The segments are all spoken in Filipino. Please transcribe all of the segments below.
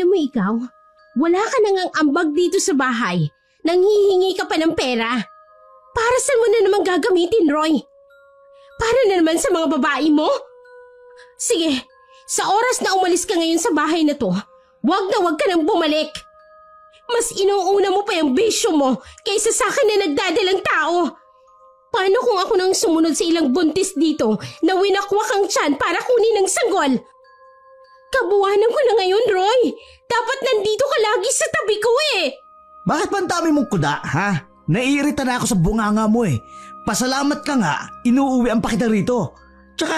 mo ikaw, wala ka nang ambag dito sa bahay. Nanghihingi ka pa ng pera. Para saan mo na naman gagamitin, Roy? Para na naman sa mga babae mo? Sige, sa oras na umalis ka ngayon sa bahay na to, wag ka nang bumalik. Mas inuuna mo pa yung bisyo mo kaysa sa akin na nagdadalang tao. Paano kung ako nang sumunod sa ilang buntis dito na winakwak ang tiyan para kunin ng sanggol? Kabuwanan ko na ngayon, Roy. Dapat nandito ka lagi sa tabi ko eh. Bakit ba ang dami mong kuda, ha? Naiirita na ako sa bunganga mo eh. Pasalamat ka nga, inuuwian pa kita rito. Tsaka,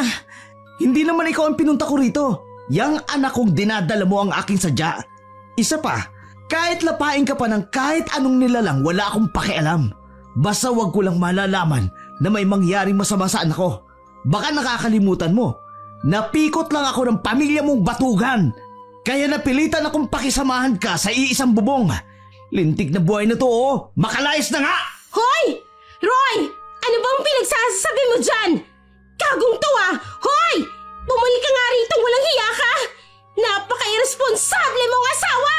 hindi naman ikaw ang pinunta ko rito. Yang anak kong dinadala mo ang aking sadya. Isa pa, kahit lapain ka pa ng kahit anong nilalang, wala akong pakialam. Basta wag ko lang malalaman na may mangyaring masama sa anak ko. Baka nakakalimutan mo, napikot lang ako ng pamilya mong batugan. Kaya napilitan akong pakisamahan ka sa iisang bubong. Lintik na buhay na to, oh. Makalayas na nga! Hoy! Roy! Ano bang pinagsasabi mo dyan? Kagong to ah! Hoy! Bumalik ka nga rito, walang hiya ka! Napaka-irresponsable mong asawa!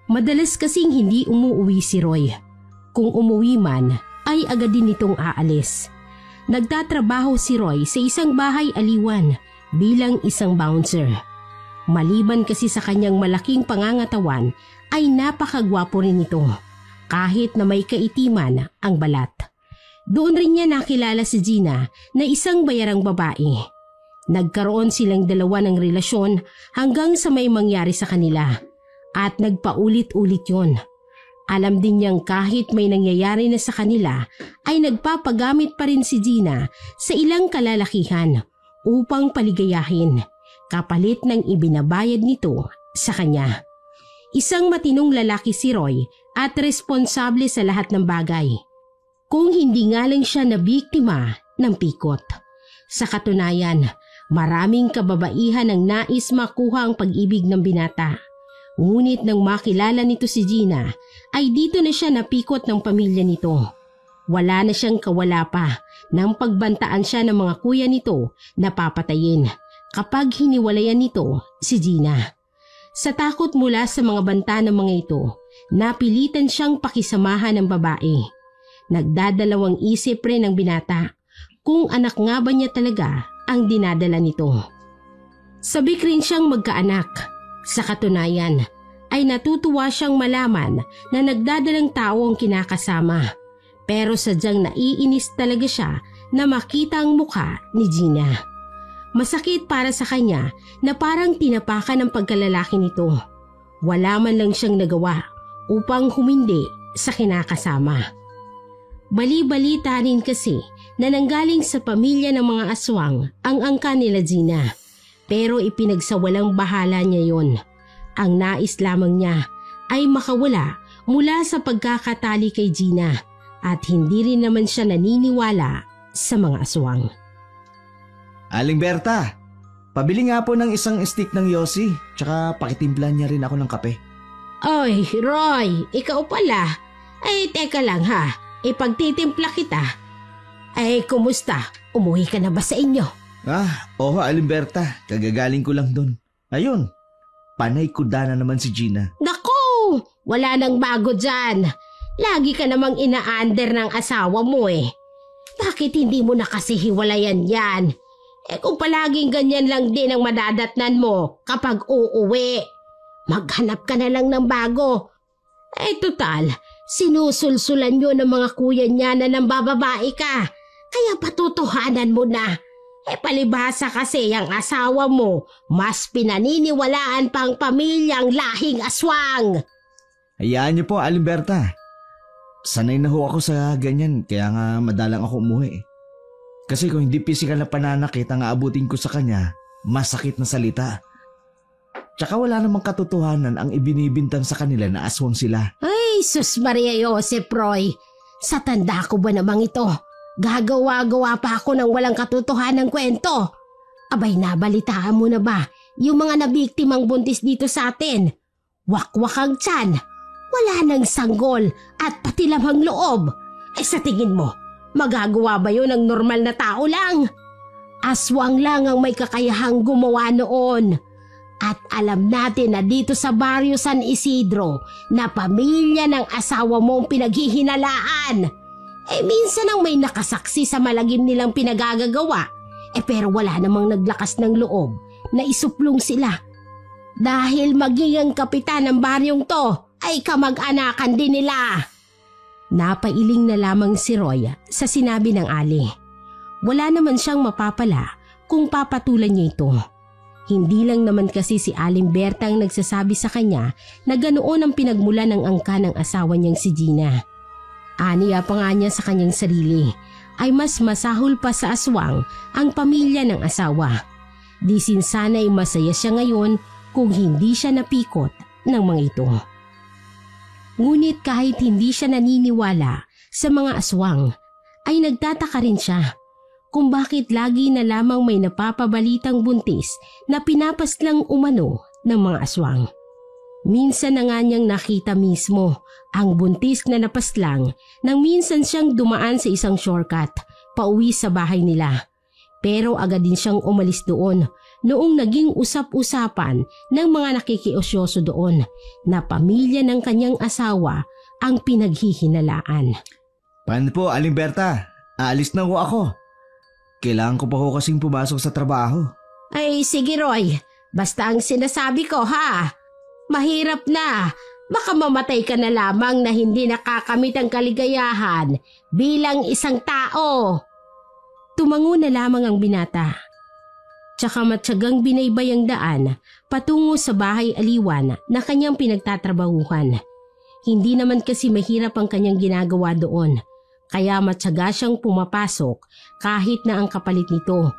Madalas kasing hindi umuwi si Roy. Kung umuwi man, ay agad din itong aalis. Nagtatrabaho si Roy sa isang bahay aliwan bilang isang bouncer. Maliban kasi sa kanyang malaking pangangatawan, ay napakagwapo rin ito, kahit na may kaitiman ang balat. Doon rin niya nakilala si Gina na isang bayarang babae. Nagkaroon silang dalawa ng relasyon hanggang sa may mangyari sa kanila, at nagpaulit-ulit yon. Alam din niyang kahit may nangyayari na sa kanila ay nagpapagamit pa rin si Gina sa ilang kalalakihan upang paligayahin, kapalit ng ibinabayad nito sa kanya. Isang matinong lalaki si Roy at responsable sa lahat ng bagay. Kung hindi nga lang siya na biktima ng pikot. Sa katunayan, maraming kababaihan ang nais makuha ang pag-ibig ng binata. Ngunit nang makilala nito si Gina, ay dito na siya napikot ng pamilya nito. Wala na siyang kawala pa nang pagbantaan siya ng mga kuya nito na papatayin kapag hiniwalayan nito si Gina. Sa takot mula sa mga banta ng mga ito, napilitan siyang pakisamahan ng babae. Nagdadalawang isip rin ang binata kung anak nga ba niya talaga ang dinadala nito. Sabik rin siyang magkaanak. Sa katunayan, ay natutuwa siyang malaman na nagdadalang tao ang kinakasama. Pero sadyang naiinis talaga siya na makita ang mukha ni Gina. Masakit para sa kanya na parang tinapakan ng pagkalalaki nito. Wala man lang siyang nagawa upang humindi sa kinakasama. Bali-balita rin kasi na nanggaling sa pamilya ng mga aswang ang angka nila Gina. Pero ipinagsawalang bahala niya yon. Ang nais lamang niya ay makawala mula sa pagkakatali kay Gina at hindi rin naman siya naniniwala sa mga aswang. Aling Berta, pabili nga po ng isang stick ng yosi, tsaka pakitimplan niya rin ako ng kape. Oy, Roy, ikaw pala. Ay, teka lang ha, ipagtitimpla kita. Ay, kumusta? Umuwi ka na ba sa inyo? Oo, Aling Berta, kagagaling ko lang dun. Ayun, panay kuda na naman si Gina. Naku, wala nang bago dyan. Lagi ka namang ina-under ng asawa mo eh. Bakit hindi mo na kasi hiwalayan yan? Kung palaging ganyan lang din ang madadatnan mo kapag uuwi, maghanap ka na lang ng bago. Total, sinusulsulan nyo ng mga kuya niya na nang bababae ka. Kaya patutuhanan mo na. Palibhasa kasi ang asawa mo, mas pinaniniwalaan pang pamilyang lahing aswang. Hayaan niyo po, Aling Berta. Sanay na ho ako sa ganyan, kaya nga madalang ako umuwi. Kasi kung hindi pisikal na pananakit ang aabutin ko sa kanya, masakit na salita. Tsaka wala namang katotohanan ang ibinibintang sa kanila na aswang sila. Ay, Sus Maria Josep Roy, sa tanda ko ba namang ito? Gagawa-gawa pa ako ng walang katotohanan kwento. Abay, nabalitaan mo na ba yung mga nabiktimang buntis dito sa atin? Wakwak ang tiyan, wala nang sanggol at pati lamang loob. Sa tingin mo, magagawa ba yun ng normal na tao lang? Aswang lang ang may kakayahang gumawa noon. At alam natin na dito sa baryo San Isidro na pamilya ng asawa mong pinaghihinalaan. Minsan ang may nakasaksi sa malagim nilang pinagagagawa. Pero wala namang naglakas ng loob na isuplong sila. Dahil maging ang kapitan ng baryong to ay kamag-anakan din nila. Napailing na lamang si Roy sa sinabi ng Ali. Wala naman siyang mapapala kung papatulan niya ito. Hindi lang naman kasi si Aling Berta ang nagsasabi sa kanya na ganoon ang pinagmula ng angka ng asawa niyang si Gina. Aniya pa nga niya sa kanyang sarili ay mas masahol pa sa aswang ang pamilya ng asawa. Di sinsana ay masaya siya ngayon kung hindi siya napikot ng mga ito. Ngunit kahit hindi siya naniniwala sa mga aswang, ay nagtataka rin siya kung bakit lagi na lamang may napapabalitang buntis na pinapaslang umano ng mga aswang. Minsan na nga niyang nakita mismo ang buntis na napaslang nang minsan siyang dumaan sa isang shortcut pauwi sa bahay nila. Pero agad din siyang umalis doon noong naging usap-usapan ng mga nakikiosyoso doon na pamilya ng kanyang asawa ang pinaghihinalaan. Paano po, Aling Berta? Aalis na ho ako. Kailangan ko pa ho kasing pumasok sa trabaho. Ay sige Roy, basta ang sinasabi ko ha. Mahirap na. Baka mamatay ka na lamang na hindi nakakamit ang kaligayahan bilang isang tao. Tumango na lamang ang binata. Tsaka matyagang binaybay ang daan patungo sa bahay aliwan na kanyang pinagtatrabahuhan. Hindi naman kasi mahirap ang kanyang ginagawa doon. Kaya matyaga siyang pumapasok kahit na ang kapalit nito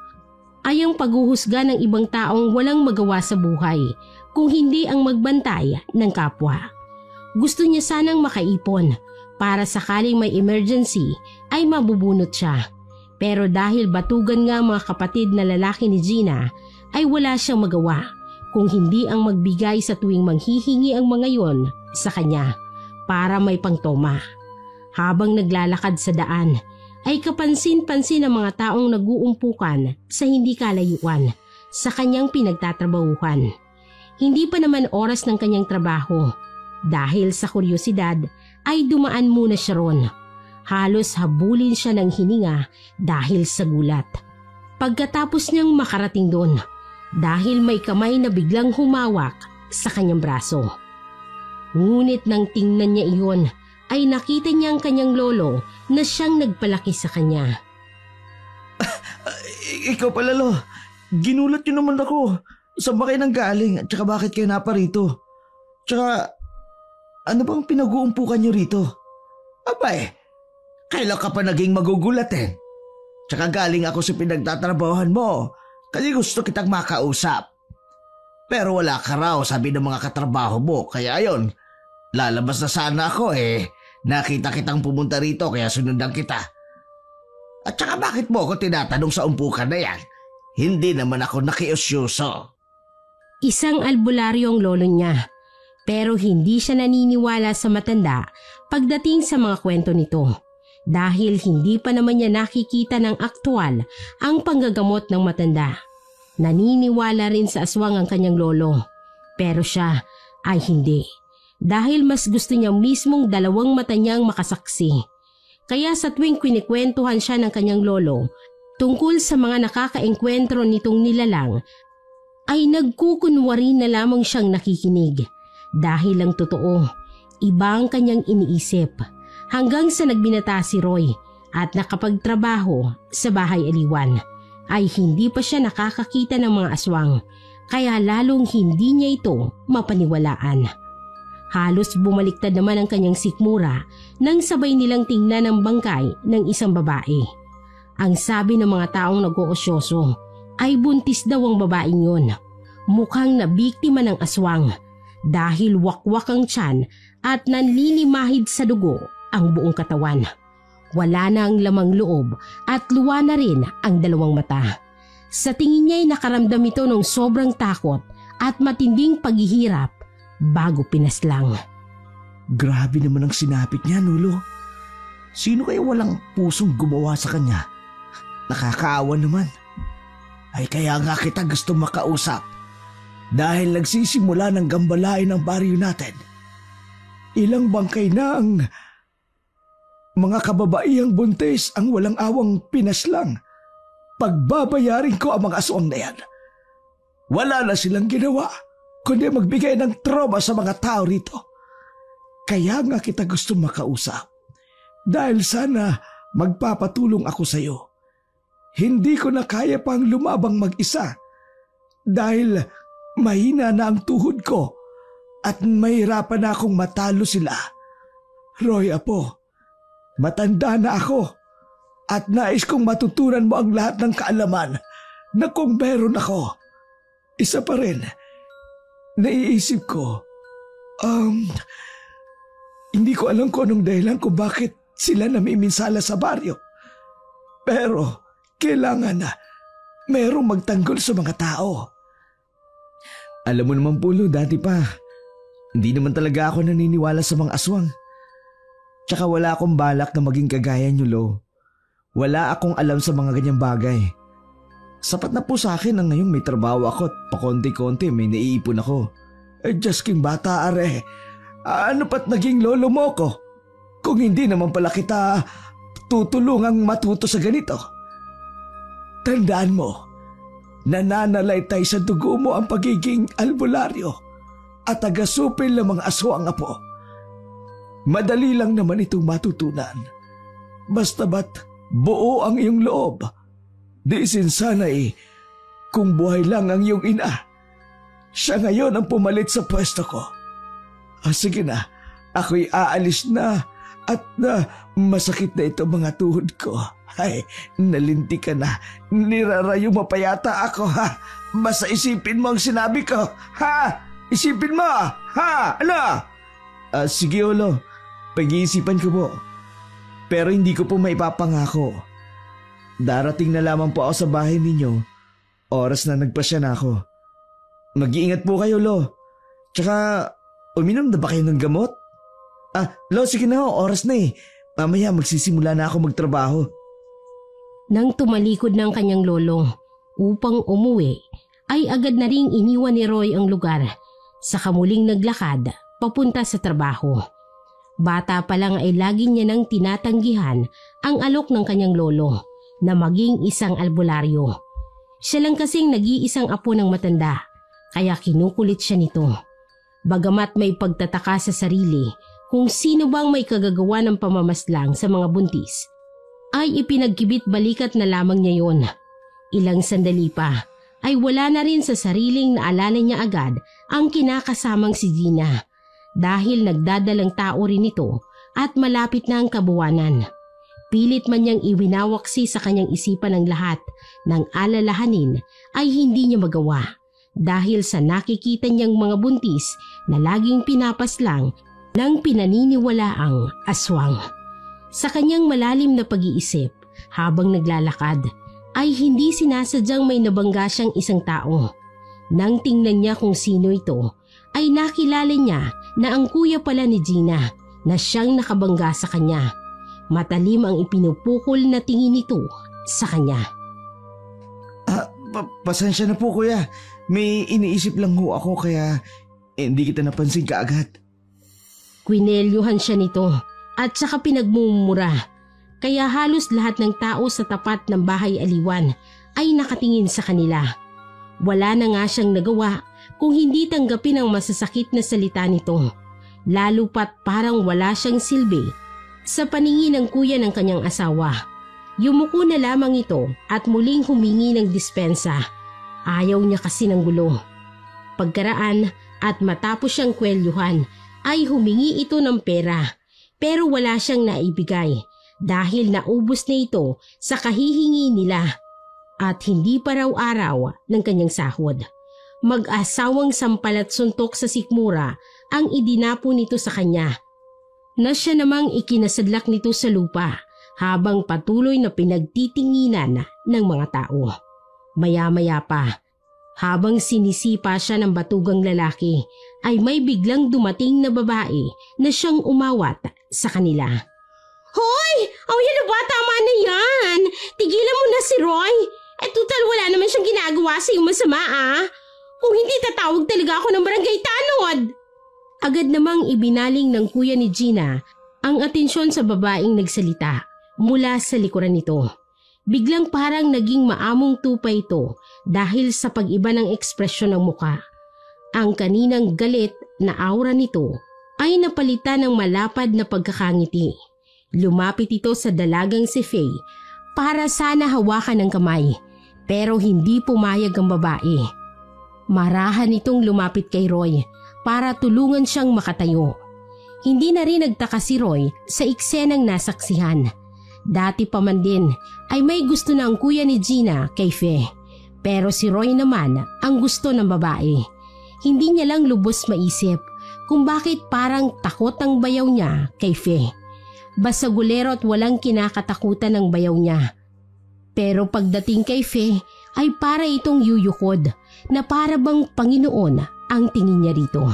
ay ang paghuhusga ng ibang taong walang magawa sa buhay kung hindi ang magbantay ng kapwa. Gusto niya sanang makaipon para sakaling may emergency ay mabubunot siya. Pero dahil batugan nga mga kapatid na lalaki ni Gina ay wala siyang magawa kung hindi ang magbigay sa tuwing manghihingi ang mga yon sa kanya para may pangtoma. Habang naglalakad sa daan ay kapansin-pansin ang mga taong nag-uumpukan sa hindi kalayuan sa kanyang pinagtatrabahuhan. Hindi pa naman oras ng kanyang trabaho. Dahil sa kuryosidad ay dumaan muna siya ron. Halos habulin siya ng hininga dahil sa gulat. Pagkatapos niyang makarating doon, dahil may kamay na biglang humawak sa kanyang braso. Ngunit nang tingnan niya iyon, ay nakita niya ang kanyang lolo na siyang nagpalaki sa kanya. Ikaw pala, Lo. Ginulat niyo naman ako. Saan ba kayo nang galing at saka bakit kayo naparito? Tsaka, ano bang pinag-uumpukan niyo rito? Abay, kailan ka pa naging magugulat eh? Tsaka galing ako sa pinagtatrabahohan mo kasi gusto kitang makausap. Pero wala ka raw, sabi ng mga katrabaho mo, kaya ayon, lalabas na sana ako eh. Nakita kitang pumunta rito kaya sunundan kita. At saka bakit mo ako tinatanong sa umpukan na yan? Hindi naman ako nakiusyoso. Isang albularyo ang lolo niya, pero hindi siya naniniwala sa matanda pagdating sa mga kwento nito. Dahil hindi pa naman niya nakikita ng aktwal ang panggagamot ng matanda. Naniniwala rin sa aswang ang kanyang lolo, pero siya ay hindi. Dahil mas gusto niya mismong dalawang mata niyang makasaksi. Kaya sa tuwing kinikwentuhan siya ng kanyang lolo tungkol sa mga nakakaengkwentro nitong nilalang, ay nagkukunwari na lamang siyang nakikinig. Dahil ang totoo, iba ang kanyang iniisip. Hanggang sa nagbinata si Roy at nakapagtrabaho sa bahay aliwan, ay hindi pa siya nakakakita ng mga aswang, kaya lalong hindi niya ito mapaniwalaan. Halos bumaliktad naman ang kanyang sikmura nang sabay nilang tingnan ang bangkay ng isang babae. Ang sabi ng mga taong nag-oosyoso ay buntis daw ang babaeng yun. Mukhang nabiktima ng aswang dahil wakwak ang tiyan at nanlilimahid sa dugo ang buong katawan. Wala na ang lamang loob at luwa na rin ang dalawang mata. Sa tingin niya ay nakaramdam ito ng sobrang takot at matinding paghihirap bago pinaslang. Grabe naman ang sinapit niya, Nulo. Sino kaya walang pusong gumawa sa kanya? Nakakaawa naman. Ay kaya nga kita gusto makausap. Dahil nagsisimula ng gambalain ang baryo natin, ilang bangkay na ang mga kababaihang buntis ang walang awang pinaslang. Pagbabayarin ko ang mga aswang na yan. Wala na silang ginawa kundi magbigay ng trauma sa mga tao rito. Kaya nga kita gusto makausap. Dahil sana magpapatulong ako sa iyo. Hindi ko na kaya pang lumabang mag-isa. Dahil mahina na ang tuhod ko at mahirapan na akong matalo sila. Roy, apo, matanda na ako at nais kong matutunan mo ang lahat ng kaalaman na kung meron ako. Isa pa rin, naiisip ko, hindi ko alam kung anong dahilan kung bakit sila namiminsala sa baryo. Pero kailangan na merong magtanggol sa mga tao. Alam mo naman po, Lo, dati pa, hindi naman talaga ako naniniwala sa mga aswang. Tsaka wala akong balak na maging kagaya niyo, Lo. Wala akong alam sa mga ganyang bagay. Sapat na po sa akin na ngayong may trabaho ako at pakonti-konti may naiipon ako. Diyos king bata, are. Ano pat naging lolo mo ko? Kung hindi naman pala kita tutulungang matuto sa ganito. Tandaan mo, nananalaytay sa dugo mo ang pagiging albularyo at tagasupil ng mga aswang, apo. Madali lang naman itong matutunan. Basta ba't buo ang iyong loob. Di sinsanay kung buhay lang ang iyong ina. Siya ngayon ang pumalit sa pwesto ko. Sige na, ako'y aalis na at masakit na ito mga tuhod ko. Ay, nalinti ka na. Nirarayo mo pa yata ako, ha? Basta isipin mo ang sinabi ko, ha? Isipin mo, ha? Ano? Sige, Olo. Pag-iisipan ko po. Pero hindi ko po maipapangako. Darating na lamang po ako sa bahay ninyo. Oras na nagpasya na ako. Mag-iingat po kayo, Lo. Tsaka, uminom na ba kayo ng gamot? Lo, sige na, oras na eh. Mamaya magsisimula na ako magtrabaho. Nang tumalikod ng kanyang lolo upang umuwi, ay agad na ring iniwan ni Roy ang lugar. Saka muling naglakad papunta sa trabaho. Bata pa lang ay lagi niya nang tinatanggihan ang alok ng kanyang lolo na maging isang albularyo. Siya lang kasing nag-iisang apo ng matanda, kaya kinukulit siya nito. Bagamat may pagtataka sa sarili kung sino bang may kagagawa ng pamamaslang sa mga buntis, ay ipinagkibit balikat na lamang niya yon. Ilang sandali pa ay wala na rin sa sariling naalala niya agad ang kinakasamang si Gina dahil nagdadalang tao rin ito at malapit na ang kabuwanan. Pilit man niyang iwinawaksi sa kanyang isipan ang lahat ng alalahanin ay hindi niya magawa dahil sa nakikita niyang mga buntis na laging pinapaslang ng pinaniniwalaang aswang. Sa kanyang malalim na pag-iisip habang naglalakad ay hindi sinasadyang may nabangga siyang isang tao. Nang tingnan niya kung sino ito ay nakilala niya na ang kuya pala ni Gina na siyang nakabangga sa kanya. Matalim ang ipinupukol na tingin nito sa kanya. Pasensya na po, kuya. May iniisip lang ho ako kaya hindi kita napansin kaagad. Kwinelyuhan siya nito at saka pinagmumura. Kaya halos lahat ng tao sa tapat ng bahay aliwan ay nakatingin sa kanila. Wala na nga siyang nagawa kung hindi tanggapin ang masasakit na salita nito. Lalo pat parang wala siyang silbi sa paningin ng kuya ng kanyang asawa. Yumuko na lamang ito at muling humingi ng dispensa. Ayaw niya kasi ng gulo. Pagkaraan at matapos siyang kwelyuhan ay humingi ito ng pera pero wala siyang naibigay dahil naubos na ito sa kahihingi nila at hindi pa raw araw ng kanyang sahod. Mag-asawang sampal at suntok sa sikmura ang idinapo nito sa kanya na siya namang ikinasadlak nito sa lupa habang patuloy na pinagtitinginan ng mga tao. Maya-maya pa, habang sinisipa siya ng batugang lalaki, ay may biglang dumating na babae na siyang umawat sa kanila. Hoy! Yan na ba? Tama na yan! Tigilan mo na si Roy! Tutal wala naman siyang ginagawa sa iyong masama, ah! Kung hindi tatawag talaga ako ng barangay tanod. Agad namang ibinaling ng kuya ni Gina ang atensyon sa babaeng nagsalita mula sa likuran nito. Biglang parang naging maamong tupa ito dahil sa pag-iba ng ekspresyon ng muka. Ang kaninang galit na aura nito ay napalitan ng malapad na pagkakangiti. Lumapit ito sa dalagang si Faye para sana hawakan ng kamay, pero hindi pumayag ang babae. Marahan itong lumapit kay Roy para tulungan siyang makatayo. Hindi na rin nagtaka si Roy sa eksenang nasaksihan. Dati pa man din ay may gusto na ang kuya ni Gina kay Faye, pero si Roy naman ang gusto ng babae. Hindi niya lang lubos maisip kung bakit parang takot ang bayaw niya kay Faye. Basagulero at walang kinakatakutan ng bayaw niya. Pero pagdating kay Faye ay para itong yuyukod na para bang Panginoon ang tingin niya rito.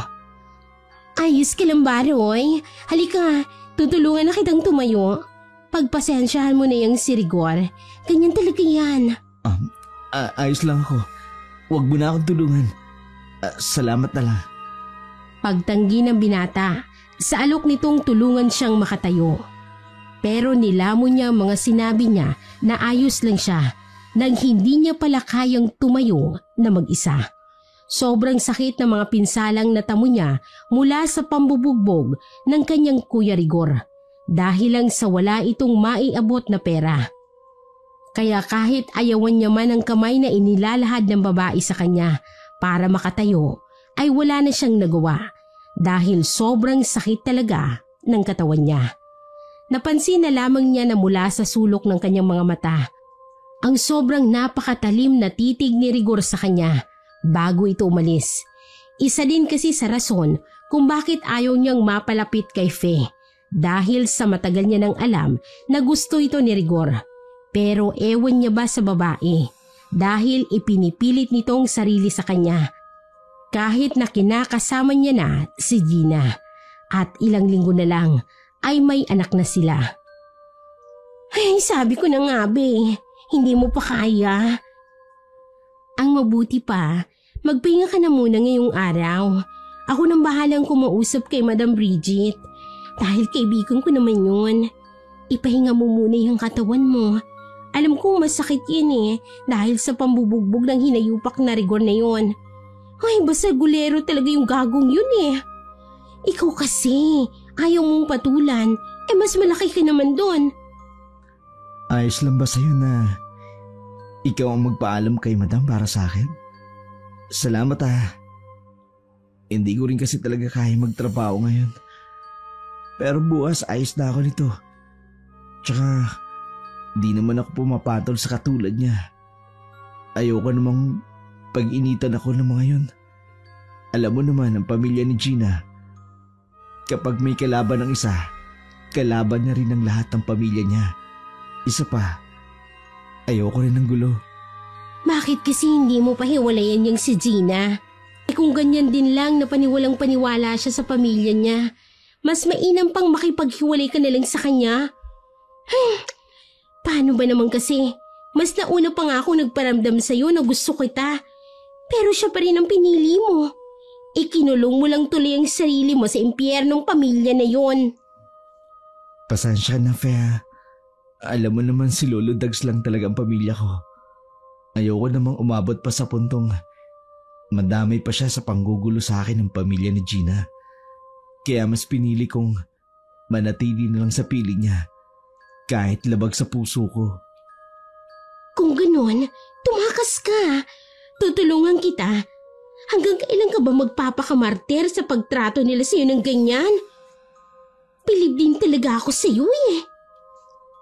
Ayos ka lang ba, Roy? Halika, tutulungan na kitang tumayo. Pagpasensyahan mo na yung si Rigor. Ganyan talaga yan. Ayos lang ako. Huwag mo na akong tulungan. Salamat na lang. Pagtanggi ng binata, sa alok nitong tulungan siyang makatayo. Pero nilamon niya ang mga sinabi niya na ayos lang siya nang hindi niya pala kayang tumayo na mag-isa. Sobrang sakit ng mga pinsalang natamo niya mula sa pambubugbog ng kanyang Kuya Rigor dahil lang sa wala itong maiabot na pera. Kaya kahit ayawan niya man ang kamay na inilalahad ng babae sa kanya para makatayo, ay wala na siyang nagawa dahil sobrang sakit talaga ng katawan niya. Napansin na lamang niya na mula sa sulok ng kanyang mga mata ang sobrang napakatalim na titig ni Rigor sa kanya bago ito umalis. Isa din kasi sa rason kung bakit ayaw niyang mapalapit kay Faye dahil sa matagal niya nang alam na gusto ito ni Rigor. Pero ewan niya ba sa babae dahil ipinipilit nitong sarili sa kanya kahit na kinakasama niya na si Gina at ilang linggo na lang ay may anak na sila. Ay, sabi ko na nga be, hindi mo pa kaya. Ang mabuti pa, magpahinga ka na muna ngayong araw. Ako nang bahalang kumausap kay Madam Bridget. Dahil kaibigan ko naman yun. Ipahinga mo muna yung katawan mo. Alam ko masakit yan dahil sa pambubugbog ng hinayupak na Rigor na yun. Ay, basta gulero talaga yung gagong yun Ikaw kasi, ayaw mong patulan. Mas malaki ka naman doon. Ayos lang ba sa'yo na ikaw ang magpaalam kay Madam para sa akin? Salamat Hindi ko rin kasi talaga kaya magtrabaho ngayon. Pero bukas ayos na ako nito. Tsaka di naman ako pumapatol sa katulad niya. Ayoko namang pag-initan ako ng mga yun. Alam mo naman ang pamilya ni Gina. Kapag may kalaban ng isa, kalaban niya rin ang lahat ng pamilya niya. Isa pa, ayoko rin ng gulo. Bakit kasi hindi mo pahiwalayan yung si Gina? Kung ganyan din lang na paniwalang paniwala siya sa pamilya niya, mas mainam pang makipaghiwalay ka na lang sa kanya. Paano ba naman kasi? Mas nauna pa nga ako nagparamdam sa'yo na gusto kita. Pero siya pa rin ang pinili mo. Ikinulong mo lang tuloy ang sarili mo sa impyernong pamilya na yon. Pasensya na, Fea. Alam mo naman si Lolo Dags lang talaga ang pamilya ko. Ayoko namang umabot pa sa puntong madamay pa siya sa panggugulo sa akin ng pamilya ni Gina. Kaya mas pinili kong manatili na lang sa piling niya kahit labag sa puso ko. Kung ganun, tumakas ka. Tutulungan kita. Hanggang kailan ka ba magpapakamartir sa pagtrato nila sa'yo ng ganyan? Bilib din talaga ako sa'yo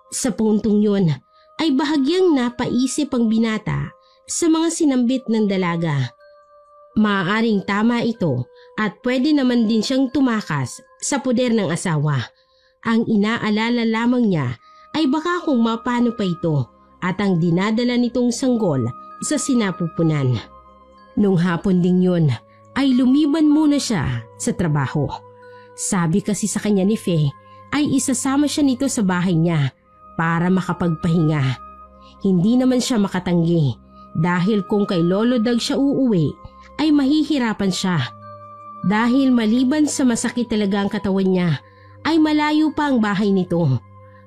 Sa puntong yun ay bahagyang napaisip ang binata sa mga sinambit ng dalaga. Maaaring tama ito at pwede naman din siyang tumakas sa poder ng asawa. Ang inaalala lamang niya ay baka kung mapano pa ito at ang dinadala nitong sanggol sa sinapupunan. Nung hapon ding yun ay lumiban muna siya sa trabaho. Sabi kasi sa kanya ni Faye ay isasama siya nito sa bahay niya para makapagpahinga. Hindi naman siya makatanggi dahil kung kay Lolo Dag siya uuwi ay mahihirapan siya. Dahil maliban sa masakit talaga ang katawan niya, ay malayo pa ang bahay nito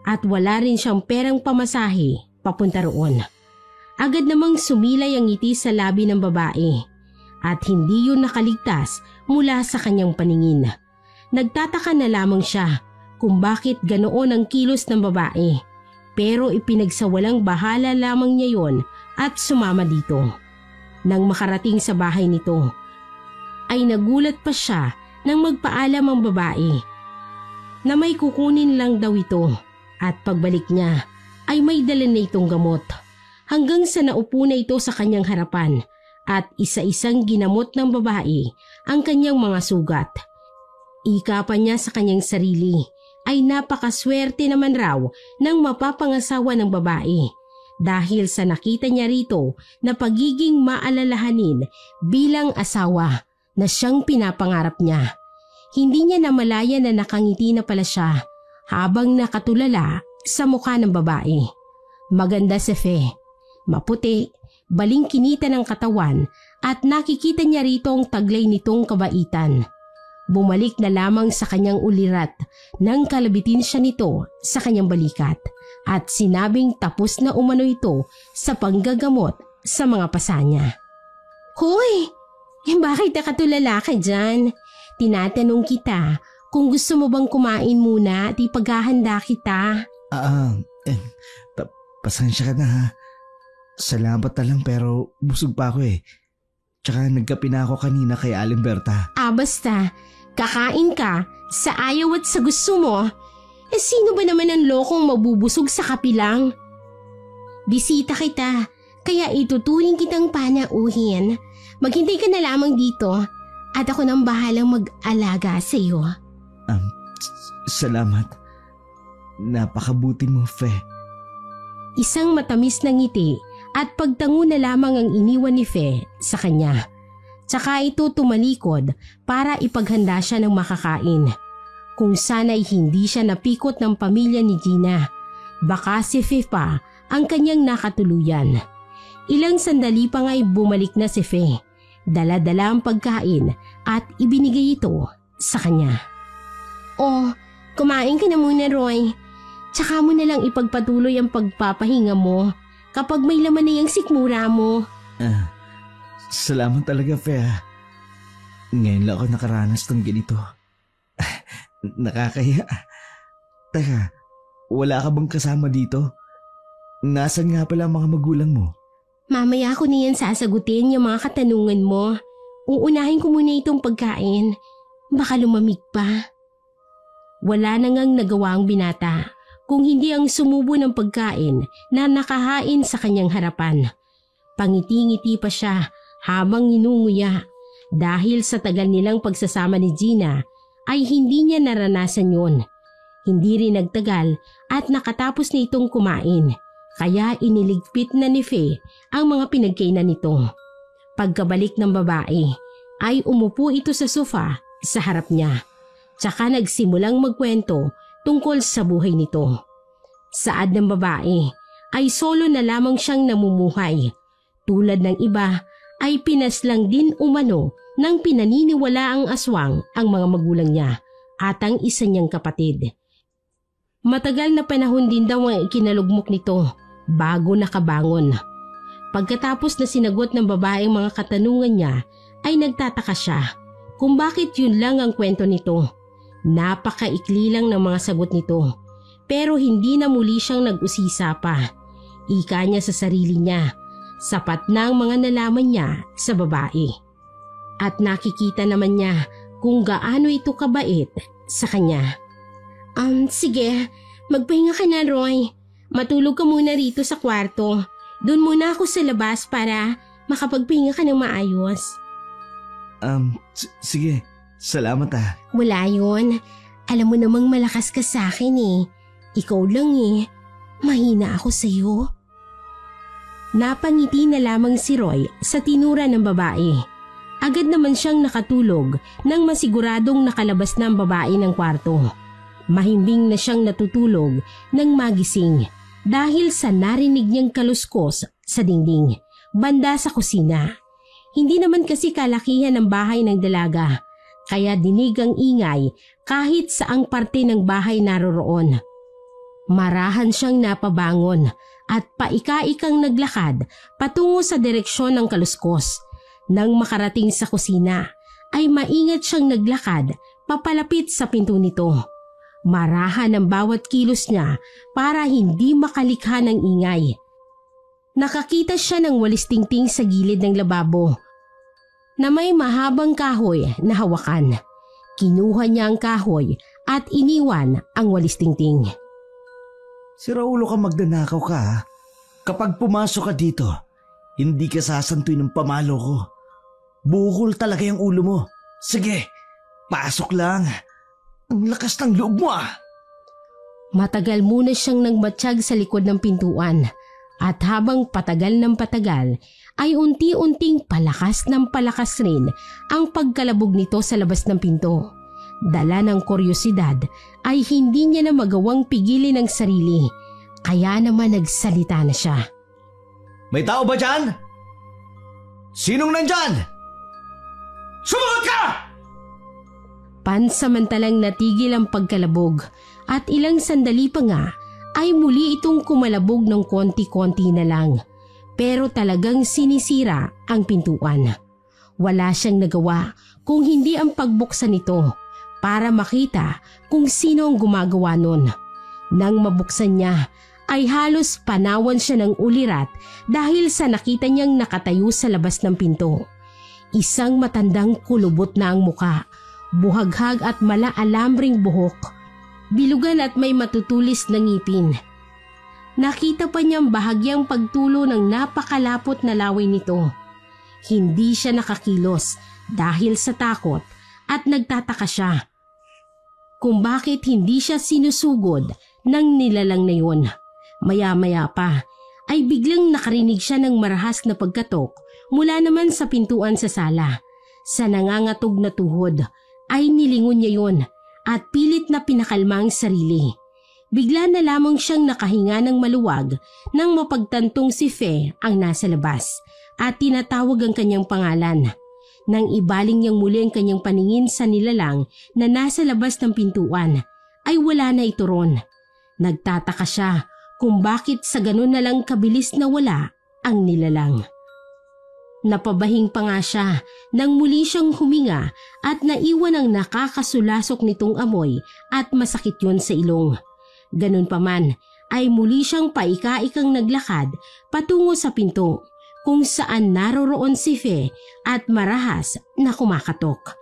at wala rin siyang perang pamasahe papunta roon. Agad namang sumilay ang ngiti sa labi ng babae at hindi yun nakaligtas mula sa kanyang paningin. Nagtataka na lamang siya kung bakit ganoon ang kilos ng babae, pero ipinagsawalang bahala lamang niya yon at sumama dito. Nang makarating sa bahay nito, ay nagulat pa siya nang magpaalam ang babae na may kukunin lang daw ito at pagbalik niya ay may dala na itong gamot. Hanggang sa naupo na ito sa kanyang harapan at isa-isang ginamot ng babae ang kanyang mga sugat. Ika pa niya sa kanyang sarili ay napakaswerte naman raw ng mapapangasawa ng babae dahil sa nakita niya rito na pagiging maalalahanin bilang asawa na siyang pinapangarap niya. Hindi niya namalaya na nakangiti na pala siya habang nakatulala sa mukha ng babae. Maganda si Fe, maputi, balingkinita ng katawan at nakikita niya rito ang taglay nitong kabaitan. Bumalik na lamang sa kanyang ulirat nang kalabitin siya nito sa kanyang balikat at sinabing tapos na umano ito sa panggagamot sa mga pasa niya. Hoy! Bakit nakatulala ka dyan? Tinatanong kita kung gusto mo bang kumain muna at ipaghahanda kita. Pasensya ka na ha. Salamat na lang pero busog pa ako eh. Tsaka nagkape na ako kanina kay Alimberta. Basta, kakain ka sa ayaw at sa gusto mo. Sino ba naman ang lokong mabubusog sa kape lang? Bisita kita, kaya ituturing kitang panauhin. Maghintay ka na lamang dito at ako nang bahalang mag-alaga sa iyo. Salamat. Napakabuti mo, Fe. Isang matamis na ngiti at pagtango na lamang ang iniwan ni Fe sa kanya. Tsaka ito tumalikod para ipaghanda siya ng makakain. Kung sana'y hindi siya napikot ng pamilya ni Gina, baka si Fe pa ang kanyang nakatuluyan. Ilang sandali pa nga'y bumalik na si Fe. Dala-dala ang pagkain at ibinigay ito sa kanya. Kumain ka na muna, Roy. Tsaka mo na lang ipagpatuloy ang pagpapahinga mo kapag may laman na yung sikmura mo. Salamat talaga, Fe. Ngayon lang ako nakaranas ng ganito. Nakakaya. Teka, wala ka bang kasama dito? Nasaan nga pala ang mga magulang mo? Mamaya ko niyan sasagutin yung mga katanungan mo. Uunahin ko muna itong pagkain. Baka lumamig pa. Wala na ngang nagawa ang binata kung hindi ang sumubo ng pagkain na nakahain sa kanyang harapan. Pangiti-ngiti pa siya habang inunguya. Dahil sa tagal nilang pagsasama ni Gina ay hindi niya naranasan yon. Hindi rin nagtagal at nakatapos na itong kumain. Kaya iniligpit na ni Fe ang mga pinagkainan nito. Pagkabalik ng babae ay umupo ito sa sofa sa harap niya. Tsaka nagsimulang magkwento tungkol sa buhay nito. Saad ng babae ay solo na lamang siyang namumuhay. Tulad ng iba ay pinaslang din umano nang pinaniniwala ang aswang ang mga magulang niya at ang isa niyang kapatid. Matagal na panahon din daw ang ikinalugmok nito bago nakabangon. Pagkatapos na sinagot ng babae ang mga katanungan niya ay nagtataka siya kung bakit yun lang ang kwento nito. Napakaikli lang ng mga sagot nito pero hindi na muli siyang nag-usisa pa. Ika niya sa sarili niya, sapat na ang mga nalaman niya sa babae. At nakikita naman niya kung gaano ito kabait sa kanya. Sige, magpahinga ka na, Roy. Matulog ka muna rito sa kwarto. Doon muna ako sa labas para makapagpahinga ka ng maayos. Sige. Salamat ah. Wala yun. Alam mo namang malakas ka sa akin eh. Ikaw lang eh. Mahina ako sa'yo. Napangiti na lamang si Roy sa tinura ng babae. Agad naman siyang nakatulog nang masiguradong nakalabas na ang babae ng kwarto. Mahimbing na siyang natutulog nang magising dahil sa narinig niyang kaluskos sa dingding, banda sa kusina. Hindi naman kasi kalakihan ng bahay ng dalaga, kaya dinig ang ingay kahit saang parte ng bahay naroroon. Marahan siyang napabangon at paika-ikang naglakad patungo sa direksyon ng kaluskos. Nang makarating sa kusina, ay maingat siyang naglakad papalapit sa pinto nito. Marahan ang bawat kilos niya para hindi makalikha ng ingay. Nakakita siya ng walis tingting sa gilid ng lababo na may mahabang kahoy na hawakan. Kinuha niya ang kahoy at iniwan ang walis tingting. Si Raulo ka, magdanakaw ka ha. Kapag pumasok ka dito, hindi ka sasantuin ng pamalo ko. Bukol talaga yung ulo mo. Sige, pasok lang. Ang lakas ng loob mo ah. Matagal muna siyang nagmatsyag sa likod ng pintuan at habang patagal ng patagal ay unti-unting palakas ng palakas rin ang pagkalabog nito sa labas ng pinto. Dala ng kuryosidad ay hindi niya na magawang pigilin ang sarili, kaya naman nagsalita na siya. May tao ba dyan? Sinong nandyan? Sumagot ka! Pansamantalang natigil ang pagkalabog at ilang sandali pa nga ay muli itong kumalabog ng konti-konti na lang. Pero talagang sinisira ang pintuan. Wala siyang nagawa kung hindi ang pagbuksan nito para makita kung sino ang gumagawa nun. Nang mabuksan niya ay halos panawan siya ng ulirat dahil sa nakita niyang nakatayo sa labas ng pinto. Isang matandang kulubot na ang muka, buhaghag at malaalamring buhok, bilugan at may matutulis na ngipin. Nakita pa niyang bahagyang pagtulo ng napakalapot na laway nito. Hindi siya nakakilos dahil sa takot at nagtataka siya kung bakit hindi siya sinusugod ng nilalang na yun. Maya-maya pa ay biglang nakarinig siya ng marahas na pagkatok mula naman sa pintuan sa sala. Sa nangangatog na tuhod ay nilingon niya yun at pilit na pinakalma ang sarili. Bigla na lamang siyang nakahinga ng maluwag nang mapagtantong si Fe ang nasa labas at tinatawag ang kanyang pangalan. Nang ibaling niyang muli ang kanyang paningin sa nilalang na nasa labas ng pintuan, ay wala na ito ron. Nagtataka siya kung bakit sa ganun na lang kabilis na wala ang nilalang. Napabahing pa nga siya nang muli siyang huminga at naiwan ang nakakasulasok nitong amoy at masakit yun sa ilong. Ganun pa man ay muli siyang paika-ikang naglakad patungo sa pinto kung saan naroroon si Fe at marahas na kumakatok.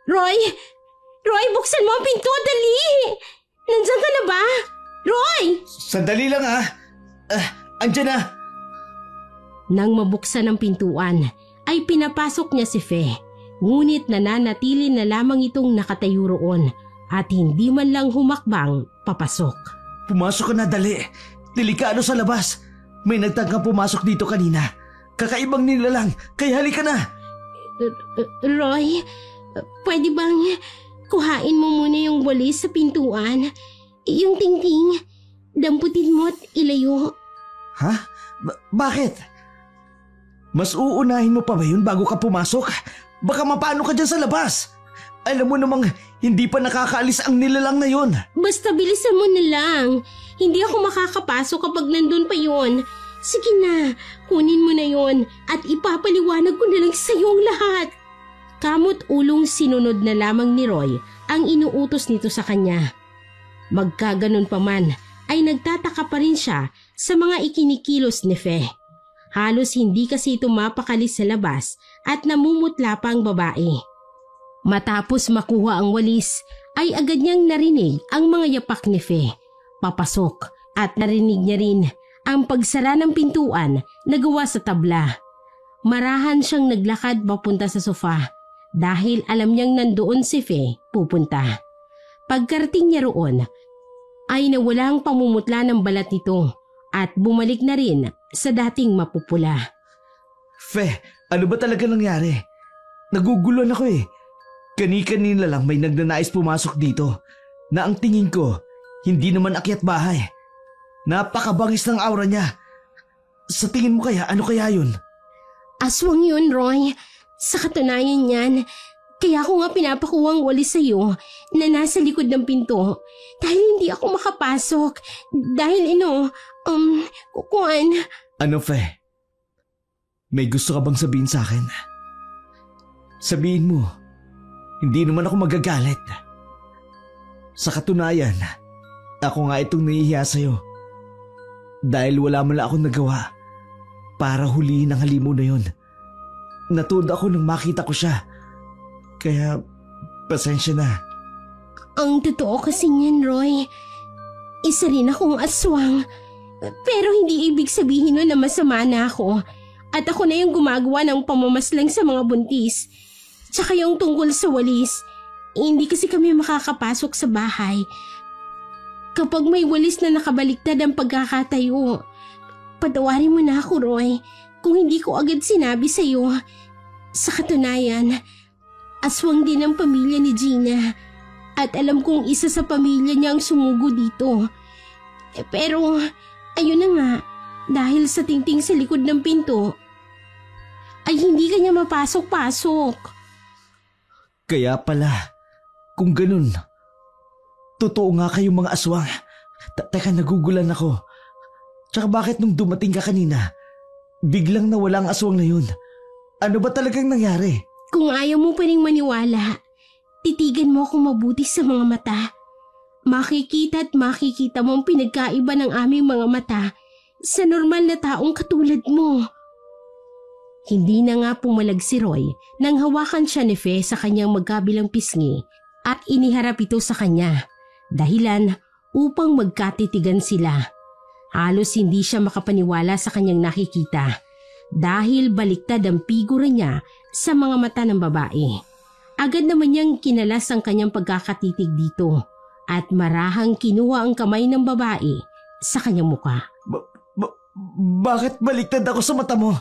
Roy! Roy, buksan mo ang pinto! Dali! Nandiyan ka na ba? Roy! Sandali lang ha. Andyan na. Nang mabuksan ang pintuan ay pinapasok niya si Fe, ngunit nananatili na lamang itong nakatayo roon at hindi man lang humakbang papasok. Pumasok ka na, dali. Delikado sa labas. May nagtangkang pumasok dito kanina. Kakaibang nilalang, kaya halika na. Roy, pwede bang kuhain mo muna yung walis sa pintuan? Yung tingting, damputin mo at ilayo. Ha? Bakit? Mas uunahin mo pa ba yun bago ka pumasok? Baka mapano ka dyan sa labas. Alam mo namang hindi pa nakakaalis ang nilalang na yon. Basta bilisan mo na lang. Hindi ako makakapasok kapag nandun pa yon. Sige na, kunin mo na yon at ipapaliwanag ko na lang sa iyo ang lahat. Kamot ulong sinunod na lamang ni Roy ang inuutos nito sa kanya. Magkaganon pa man ay nagtataka pa rin siya sa mga ikinikilos ni Fe. Halos hindi kasi ito mapakali sa labas at namumutla pa ang babae. Matapos makuha ang walis ay agad niyang narinig ang mga yapak ni Fe. Papasok at narinig niya rin ang pagsara ng pintuan na gawa sa tabla. Marahan siyang naglakad papunta sa sofa dahil alam niyang nandoon si Fe pupunta. Pagkarating niya roon ay nawala ang pamumutla ng balat nito at bumalik na rin sa dating mapupula. Fe, ano ba talaga nangyari? Naguguluhan ako eh. Kani-kanina lang may nagnanais pumasok dito na ang tingin ko hindi naman akyat bahay. Napakabangis ng aura niya. Sa tingin mo kaya, ano kaya yun? Aswang yun, Roy. Sa katunayan yan, kaya ko nga pinapakuha ang walis sa'yo na nasa likod ng pinto. Dahil hindi ako makapasok. Dahil kukuan. Ano, Fe? May gusto ka bang sabihin sa akin? Sabihin mo, hindi naman ako magagalit. Sa katunayan, ako nga itong nahihiya sa'yo. Dahil wala man lang akong nagawa para hulihin ang halimaw na yun. Natuod ako nang makita ko siya. Kaya, pasensya na. Ang totoo kasi niyan, Roy. Isa rin akong aswang. Pero hindi ibig sabihin nun na masama na ako. At ako na yung gumagawa ng pamamaslang sa mga buntis. Tsaka yung tungkol sa walis. Hindi kasi kami makakapasok sa bahay. Kapag may walis na nakabaliktad ang pagkakatayo. Patawarin mo na ako, Roy, kung hindi ko agad sinabi sa'yo. Sa katunayan, aswang din ang pamilya ni Gina. At alam kong isa sa pamilya niya ang sumugo dito. Pero, ayun na nga, dahil sa tingting sa likod ng pinto, ay hindi kanya mapasok-pasok. Kaya pala, kung ganun, totoo nga kayong mga aswang. Teka, nagugulan ako. Tsaka bakit nung dumating ka kanina, biglang nawala ang aswang na yun? Ano ba talagang nangyari? Kung ayaw mo pa rin maniwala, titigan mo akong mabuti sa mga mata. Makikita at makikita mo ang pinagkaiba ng aming mga mata sa normal na taong katulad mo. Hindi na nga pumalag si Roy nang hawakan siya ni Fe sa kanyang magkabilang pisngi at iniharap ito sa kanya. Dahilan upang magkatitigan sila. Halos hindi siya makapaniwala sa kanyang nakikita dahil baliktad ang figura niya sa mga mata ng babae. Agad naman niyang kinalas ang kanyang pagkakatitig dito at marahang kinuha ang kamay ng babae sa kanyang muka. Bakit baliktad ako sa mata mo?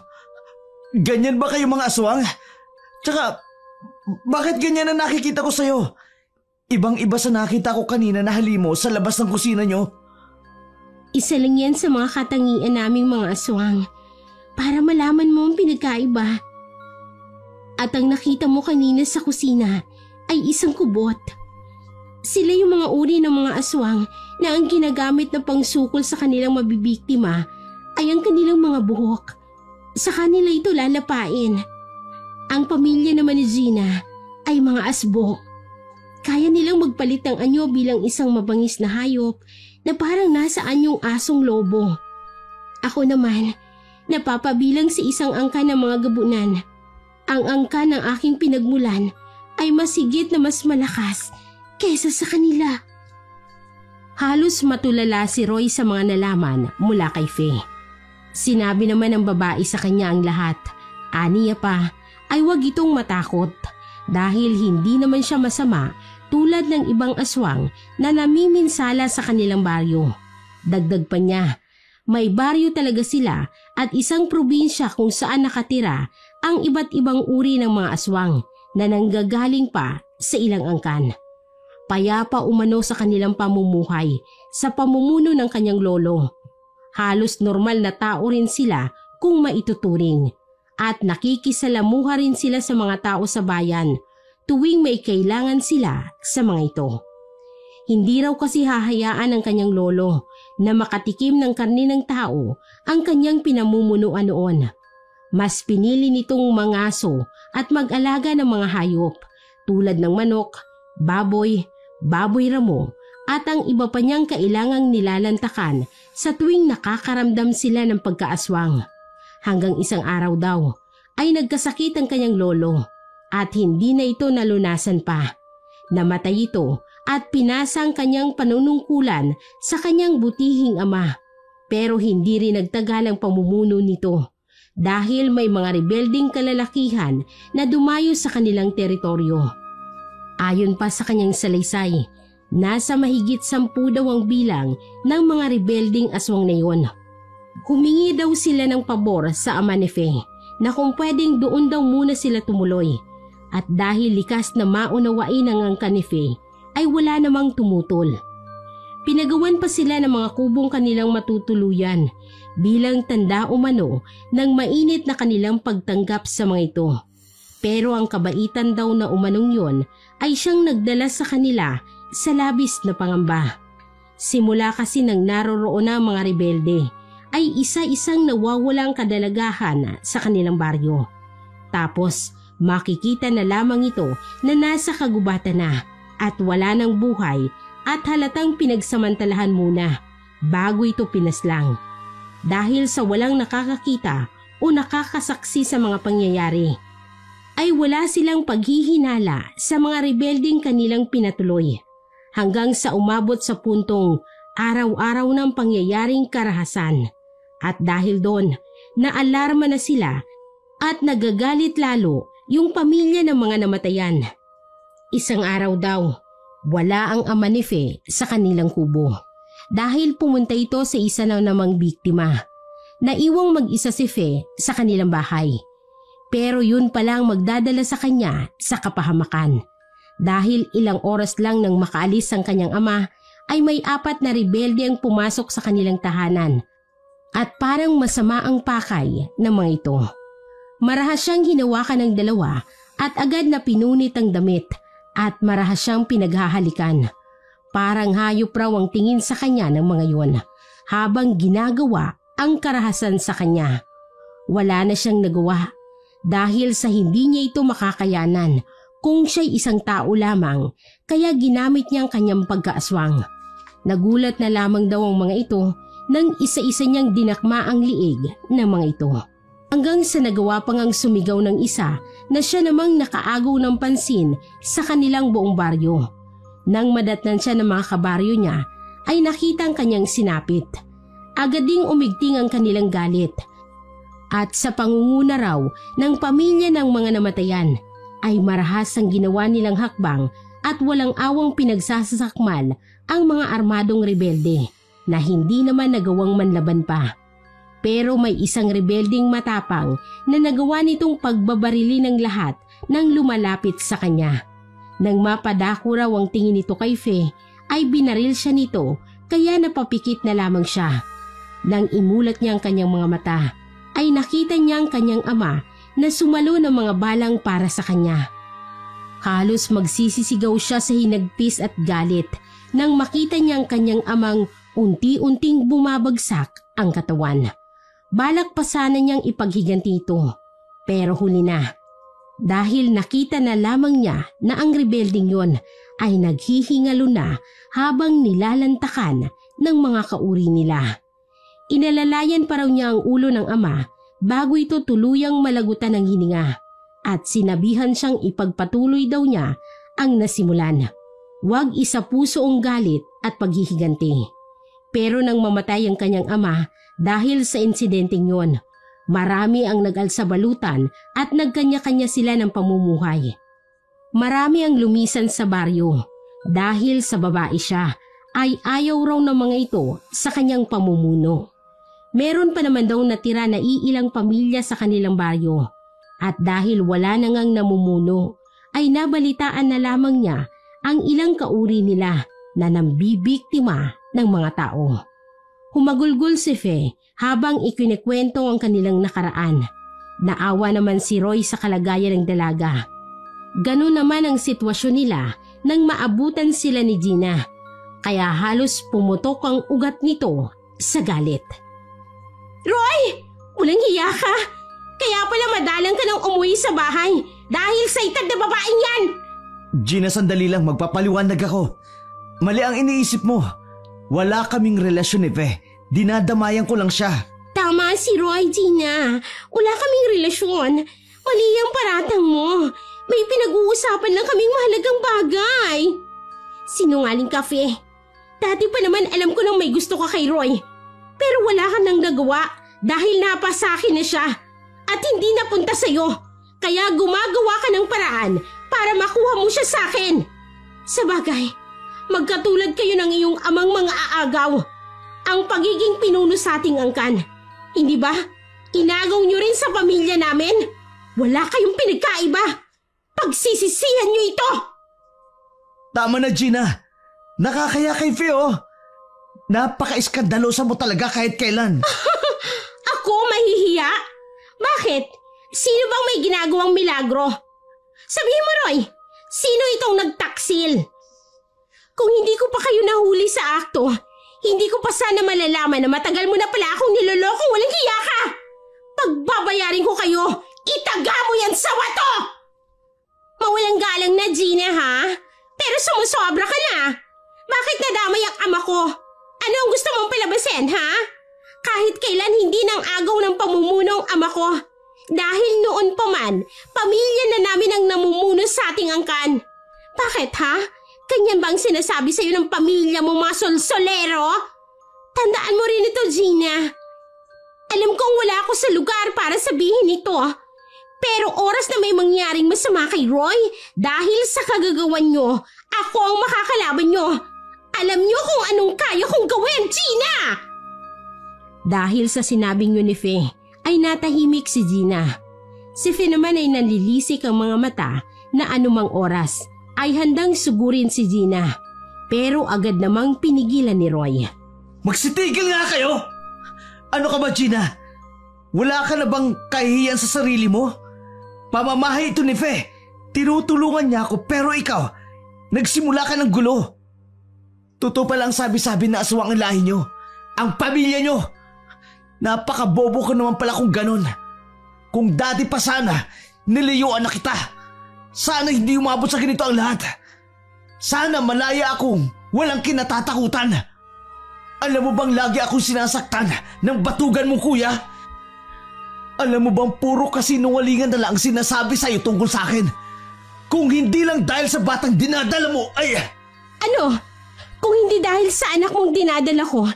Ganyan ba kayo mga aswang? Tsaka, bakit ganyan ang nakikita ko sa'yo? Ibang-iba sa nakita ko kanina na halimaw sa labas ng kusina nyo. Isa lang yan sa mga katangian naming mga aswang para malaman mo ang pinagkaiba. At ang nakita mo kanina sa kusina ay isang kubot. Sila yung mga uri ng mga aswang na ang ginagamit na pangsukol sa kanilang mabibiktima ay ang kanilang mga buhok. Sa kanila ito lalapain. Ang pamilya naman ni Gina ay mga asbo. Kaya nilang magpalit ng anyo bilang isang mabangis na hayop na parang nasa anyong asong lobo. Ako naman, napapabilang sa isang angka ng mga gabunan. Ang angka ng aking pinagmulan ay mas higit na mas malakas kaysa sa kanila. Halos matulala si Roy sa mga nalaman mula kay Faye. Sinabi naman ng babae sa kanya ang lahat. Aniya pa ay huwag itong matakot dahil hindi naman siya masama tulad ng ibang aswang na namiminsala sa kanilang baryo. Dagdag pa niya, may baryo talaga sila at isang probinsya kung saan nakatira ang iba't ibang uri ng mga aswang na nanggagaling pa sa ilang angkan. Payapa umano sa kanilang pamumuhay sa pamumuno ng kanyang lolo. Halos normal na tao rin sila kung maituturing at nakikisalamuha rin sila sa mga tao sa bayan tuwing may kailangan sila sa mga ito. Hindi raw kasi hahayaan ng kanyang lolo na makatikim ng karne ng tao ang kanyang pinamumunuan noon. Mas pinili nitong mangaso at mag-alaga ng mga hayop tulad ng manok, baboy, baboy ramo at ang iba pa niyang kailangang nilalantakan sa tuwing nakakaramdam sila ng pagkaaswang. Hanggang isang araw daw ay nagkasakit ang kanyang lolo at hindi na ito nalunasan pa. Namatay ito at pinasa ang kanyang panunungkulan sa kanyang butihing ama. Pero hindi rin nagtagal ang pamumuno nito dahil may mga rebelding kalalakihan na dumayo sa kanilang teritoryo. Ayon pa sa kanyang salaysay, nasa mahigit 10 daw ang bilang ng mga rebelding aswang na yun. Humingi daw sila ng pabor sa ama ni Faye na kung pwedeng doon daw muna sila tumuloy. At dahil likas na maunawain ang angkan ni Faye, ay wala namang tumutol. pinagawan pa sila ng mga kubong kanilang matutuluyan bilang tanda umano ng mainit na kanilang pagtanggap sa mga ito. Pero ang kabaitan daw na umanong yon ay siyang nagdala sa kanila sa labis na pangamba. Simula kasi nang naroroon ang mga rebelde, ay isa-isang nawawalang kadalagahan sa kanilang baryo. Tapos makikita na lamang ito na nasa kagubatan na at wala ng buhay at halatang pinagsamantalahan muna bago ito pinaslang. Dahil sa walang nakakakita o nakakasaksi sa mga pangyayari, ay wala silang paghihinala sa mga rebeldeng kanilang pinatuloy hanggang sa umabot sa puntong araw-araw ng pangyayaring karahasan. At dahil doon, naalarma na sila at nagagalit lalo yung pamilya ng mga namatayan. Isang araw daw, wala ang ama ni Fe sa kanilang kubo dahil pumunta ito sa isa na namang biktima. Naiwang mag-isa si Fe sa kanilang bahay. Pero yun palang magdadala sa kanya sa kapahamakan. Dahil ilang oras lang nang makaalis ang kanyang ama ay may 4 na rebelde ang pumasok sa kanilang tahanan at parang masama ang pakay ng mga ito. Marahas siyang hinawakan ng 2 at agad na pinunit ang damit at marahas siyang pinaghahalikan. Parang hayop raw ang tingin sa kanya ng mga yun habang ginagawa ang karahasan sa kanya. Wala na siyang nagawa dahil sa hindi niya ito makakayanan kung siya'y isang tao lamang, kaya ginamit niya ang kanyang pagkaaswang. Nagulat na lamang daw ang mga ito nang isa-isa niyang dinakma ang liig ng mga ito. Hanggang sa nagawa pang ang sumigaw ng isa na siya namang nakaagaw ng pansin sa kanilang buong baryo. Nang madatnan siya ng mga kabaryo niya ay nakita ang kanyang sinapit. Agad ding umigting ang kanilang galit. At sa pangunguna raw ng pamilya ng mga namatayan ay marahas ang ginawa nilang hakbang at walang awang pinagsasakmal ang mga armadong rebelde na hindi naman nagawang manlaban pa. Pero may isang rebelding matapang na nagawa nitong pagbabarili ng lahat nang lumapit sa kanya. Nang mapadako raw ang tingin nito kay Fe, ay binaril siya nito kaya napapikit na lamang siya. Nang imulat niya ang kanyang mga mata, ay nakita niya ang kanyang ama na sumalo ng mga balang para sa kanya. Halos magsisisigaw siya sa hinagpis at galit nang makita niya ang kanyang amang unti-unting bumabagsak ang katawan. Balak pa sana niyang ipaghiganti ito, pero huli na. Dahil nakita na lamang niya na ang rebelding yon ay naghihingalo na habang nilalantakan ng mga kauri nila. Inalalayan pa raw niya ang ulo ng ama bago ito tuluyang malagutan ng hininga at sinabihan siyang ipagpatuloy daw niya ang nasimulan. Huwag isa puso ang galit at paghihiganti. Pero nang mamatay ang kanyang ama dahil sa insidenteng yon, marami ang nag-alsabalutan at nagkanya-kanya sila ng pamumuhay. Marami ang lumisan sa baryo dahil sa babae siya ay ayaw raw ng mga ito sa kanyang pamumuno. Meron pa naman daw natira na iilang pamilya sa kanilang baryo at dahil wala na ngang namumuno ay nabalitaan na lamang niya ang ilang kauri nila na nambibiktima ng mga tao. Humagulgol si Fe habang ikinikwento ang kanilang nakaraan. Naawa naman si Roy sa kalagayan ng dalaga. Ganun naman ang sitwasyon nila nang maabutan sila ni Gina, kaya halos pumutok ang ugat nito sa galit. Roy! Walang hiya ka! Kaya pala madalang ka nang umuwi sa bahay dahil sa itad na babaeng yan! Gina, sandali lang, magpapaliwanag ako. Mali ang iniisip mo. Wala kaming relasyon ni Fe. Dinadamayan ko lang siya. Tama si Roy, Gina. Wala kaming relasyon. Mali ang paratang mo. May pinag-uusapan lang kaming mahalagang bagay. Sinungaling ka, Fe. Dati pa naman alam ko nang may gusto ka kay Roy. Pero wala ka nang nagawa dahil napasakin na siya. At hindi napunta sa'yo. Kaya gumagawa ka ng paraan para makuha mo siya sa akin. Sabagay, magkatulad kayo ng iyong amang mga aagaw. Ang pagiging pinuno sa ating angkan. Hindi ba? Inagaw niyo rin sa pamilya namin. Wala kayong pinagkaiba. Pagsisisihan niyo ito. Tama na, Gina. Nakakaya kay Fe, oh. Napaka-iskandalosa mo talaga kahit kailan. Ako mahihiya? Bakit? Sino bang may ginagawang milagro? Sabihin mo, Roy, sino itong nagtaksil? Kung hindi ko pa kayo nahuli sa akto, hindi ko pa sana malalaman na matagal mo na pala akong niloloko. Walang hiya ka! Pagbabayarin ko kayo, itaga mo yan sa wato! Mawalang galang na, Gina, ha? Pero sumusobra ka na. Bakit nadamay ang ama ko? Ano ang gusto mong palabasin, ha? Kahit kailan hindi nang agaw ng pamumuno ang ama ko. Dahil noon pa man, pamilya na namin ang namumuno sa ating angkan. Bakit, ha? Ganyan ba ang sinasabi sa'yo ng pamilya mo, mga solsolero? Tandaan mo rin ito, Gina. Alam kong wala ako sa lugar para sabihin ito. Pero oras na may mangyaring masama kay Roy, dahil sa kagagawan nyo, ako ang makakalaban nyo. Alam nyo kung anong kaya kong gawin, Gina! Dahil sa sinabing yun ni Fe, ay natahimik si Gina. Si Fe naman ay nanlilisik ang mga mata na anumang oras ay handang sugurin si Gina. Pero agad namang pinigilan ni Roy. Magsitigil nga kayo! Ano ka ba, Gina? Wala ka na bang kahihiyan sa sarili mo? Pamamahay ito ni Fe. Tinutulungan niya ako pero ikaw, nagsimula ka ng gulo. Totoo palang sabi-sabi na aswang ang lahi niyo. Ang pamilya niyo. Napakabobo ko naman pala kung ganun. Kung dati pa sana, nilayuan na kita. Sana hindi umabot sa ganito ang lahat. Sana malaya akong walang kinatatakutan. Alam mo bang lagi akong sinasaktan ng batugan mo, kuya? Alam mo bang puro kasinungalingan na lang ang sinasabi sa'yo tungkol sa akin? Kung hindi lang dahil sa batang dinadala mo, ay... Ano? Kung hindi dahil sa anak mong dinadala ko,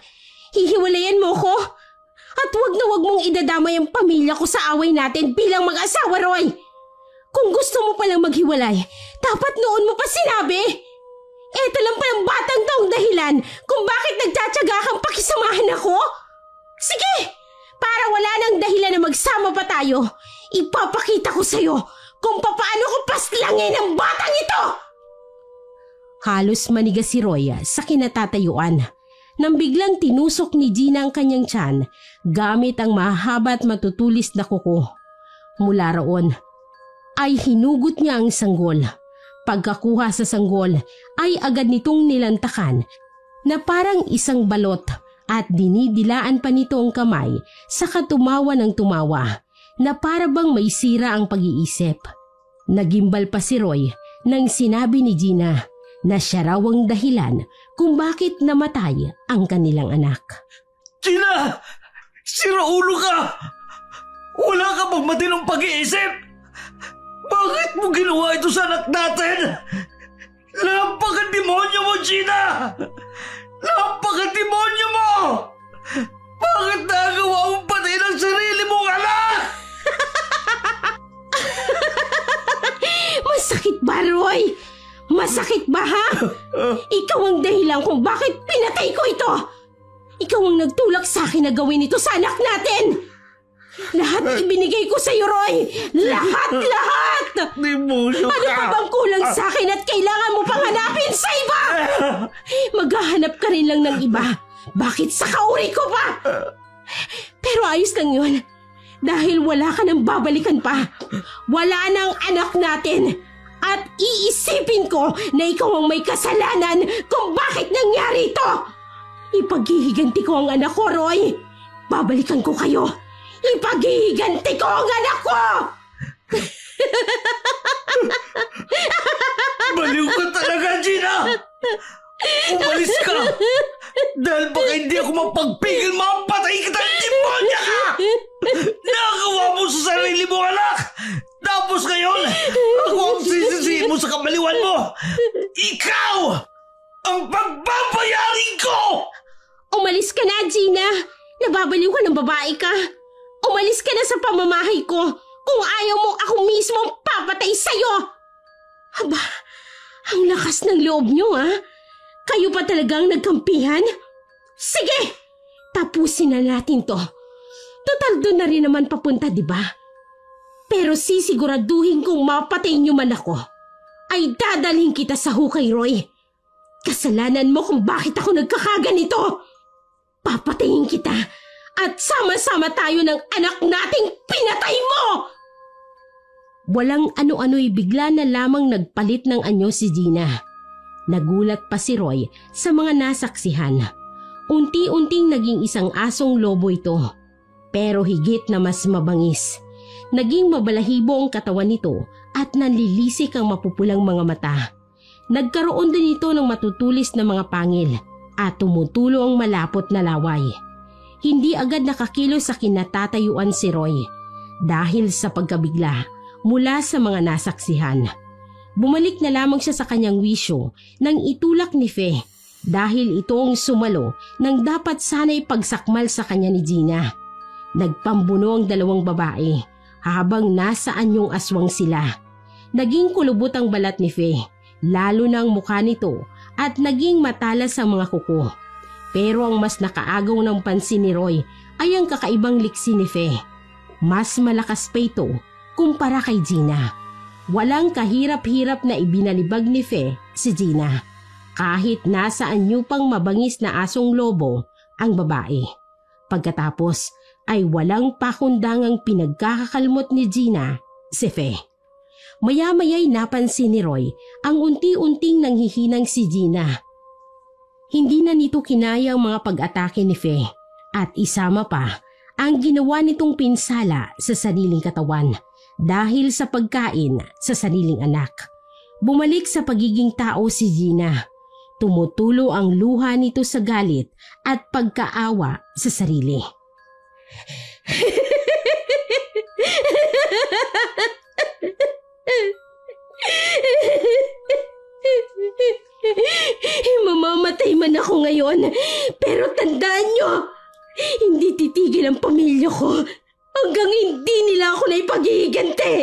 hihiwalayan mo ko? At wag na wag mong idadamay ang pamilya ko sa away natin bilang mag-asawa, Roy. Kung gusto mo palang maghiwalay, dapat noon mo pa sinabi. Eto lang palang batang taong dahilan kung bakit nagtsatsaga kang pakisamahan ako. Sige, para wala nang dahilan na magsama pa tayo, ipapakita ko sa'yo kung papaano ko paslangin ang batang ito. Halos manigas si Roy sa kinatatayuan nang biglang tinusok ni Gina ang kanyang tiyan gamit ang mahaba at matutulis na kuko. Mula roon ay hinugot niya ang sanggol. Pagkakuha sa sanggol ay agad nitong nilantakan na parang isang balot at dinidilaan pa nito ang kamay sa katumawa ng tumawa na para bang may sira ang pag-iisip. Nagimbal pa si Roy nang sinabi ni Gina na siya raw ang dahilan kung bakit namatay ang kanilang anak. Gina! Sira ulo ka! Wala ka bang matinong pag-iisip? Bakit mo ginawa ito sa anak natin? Napaka-demonyo mo, Gina! Napaka-demonyo mo! Bakit nagawa mong patayin ang sarili mong anak? Masakit ba, Roy? Masakit ba, ha? Ikaw ang dahilan kung bakit pinatay ko ito. Ikaw ang nagtulak sa akin na gawin ito sa anak natin. Lahat ibinigay ko sa iyo, Roy. Lahat! Demonyo ka! Ano pa bang kulang sa akin at kailangan mo pang hanapin sa iba? Maghahanap ka rin lang ng iba. Bakit sa kauri ko pa? Pero ayos lang yun. Dahil wala ka nang babalikan pa. Wala nang anak natin. At iisipin ko na ikaw ang may kasalanan kung bakit nangyari ito. Ipaghihiganti ko ang anak ko, Roy. Babalikan ko kayo. Ipaghihiganti ko ang anak ko! Baliw ka talaga, Gina! Umalis ka! Dahil baka hindi ako mapagpigil, mapatay kita ng demonya ka! Nagawa mo sa sarili mo, anak! Tapos ngayon, ako ang sisisihin mo sa kamaliwan mo! Ikaw! Ang pagbabayarin ko! Umalis ka na, Gina! Nababaliw ka ng babae ka! Umalis ka na sa pamamahay ko kung ayaw mo ako mismo ang papatay sa'yo! Aba, ang lakas ng loob niyo, ha? Kayo pa talagang nagkampihan? Sige, tapusin na natin to. Total doon na rin naman papunta, di ba? Pero sisiguraduhin kung mapatay niyo man ako, ay dadalhin kita sa hukay, Roy. Kasalanan mo kung bakit ako nagkakaganito. Papatayin kita at sama-sama tayo ng anak nating pinatay mo! Walang ano-ano'y bigla na lamang nagpalit ng anyo si Gina. Nagulat pa si Roy sa mga nasaksihan. Unti-unting naging isang asong lobo ito. Pero higit na mas mabangis. Naging mabalahibo ang katawan nito at nanlilisik ang mapupulang mga mata. Nagkaroon din ito ng matutulis na mga pangil at tumutulo ang malapot na laway. Hindi agad nakakilos sa kinatatayuan si Roy dahil sa pagkabigla mula sa mga nasaksihan. Bumalik na lamang siya sa kanyang wisyo nang itulak ni Fe dahil ito ang sumalo ng dapat sana'y pagsakmal sa kanya ni Gina. Nagpambuno ang dalawang babae habang nasa anyong aswang sila. Naging kulubot ang balat ni Fe, lalo na ang mukha nito at naging matalas ang mga kuko. Pero ang mas nakaagaw ng pansin ni Roy ay ang kakaibang liksi ni Fe. Mas malakas pa ito kumpara kay Gina. Walang kahirap-hirap na ibinalibag ni Fe si Gina. Kahit nasa anyo pang mabangis na asong lobo ang babae. Pagkatapos ay walang pakundangang pinagkakakalmot ni Gina si Fe. Maya-maya'y napansin ni Roy ang unti-unting nanghihinang si Gina. Hindi na nito kinaya ang mga pag-atake ni Fe at isama pa ang ginawa nitong pinsala sa sariling katawan dahil sa pagkain sa sariling anak. Bumalik sa pagiging tao si Gina. Tumutulo ang luha nito sa galit at pagkaawa sa sarili. Mamamatay man ako ngayon, pero tandaan nyo, hindi titigil ang pamilya ko hanggang hindi nila ako naipaghihiganti.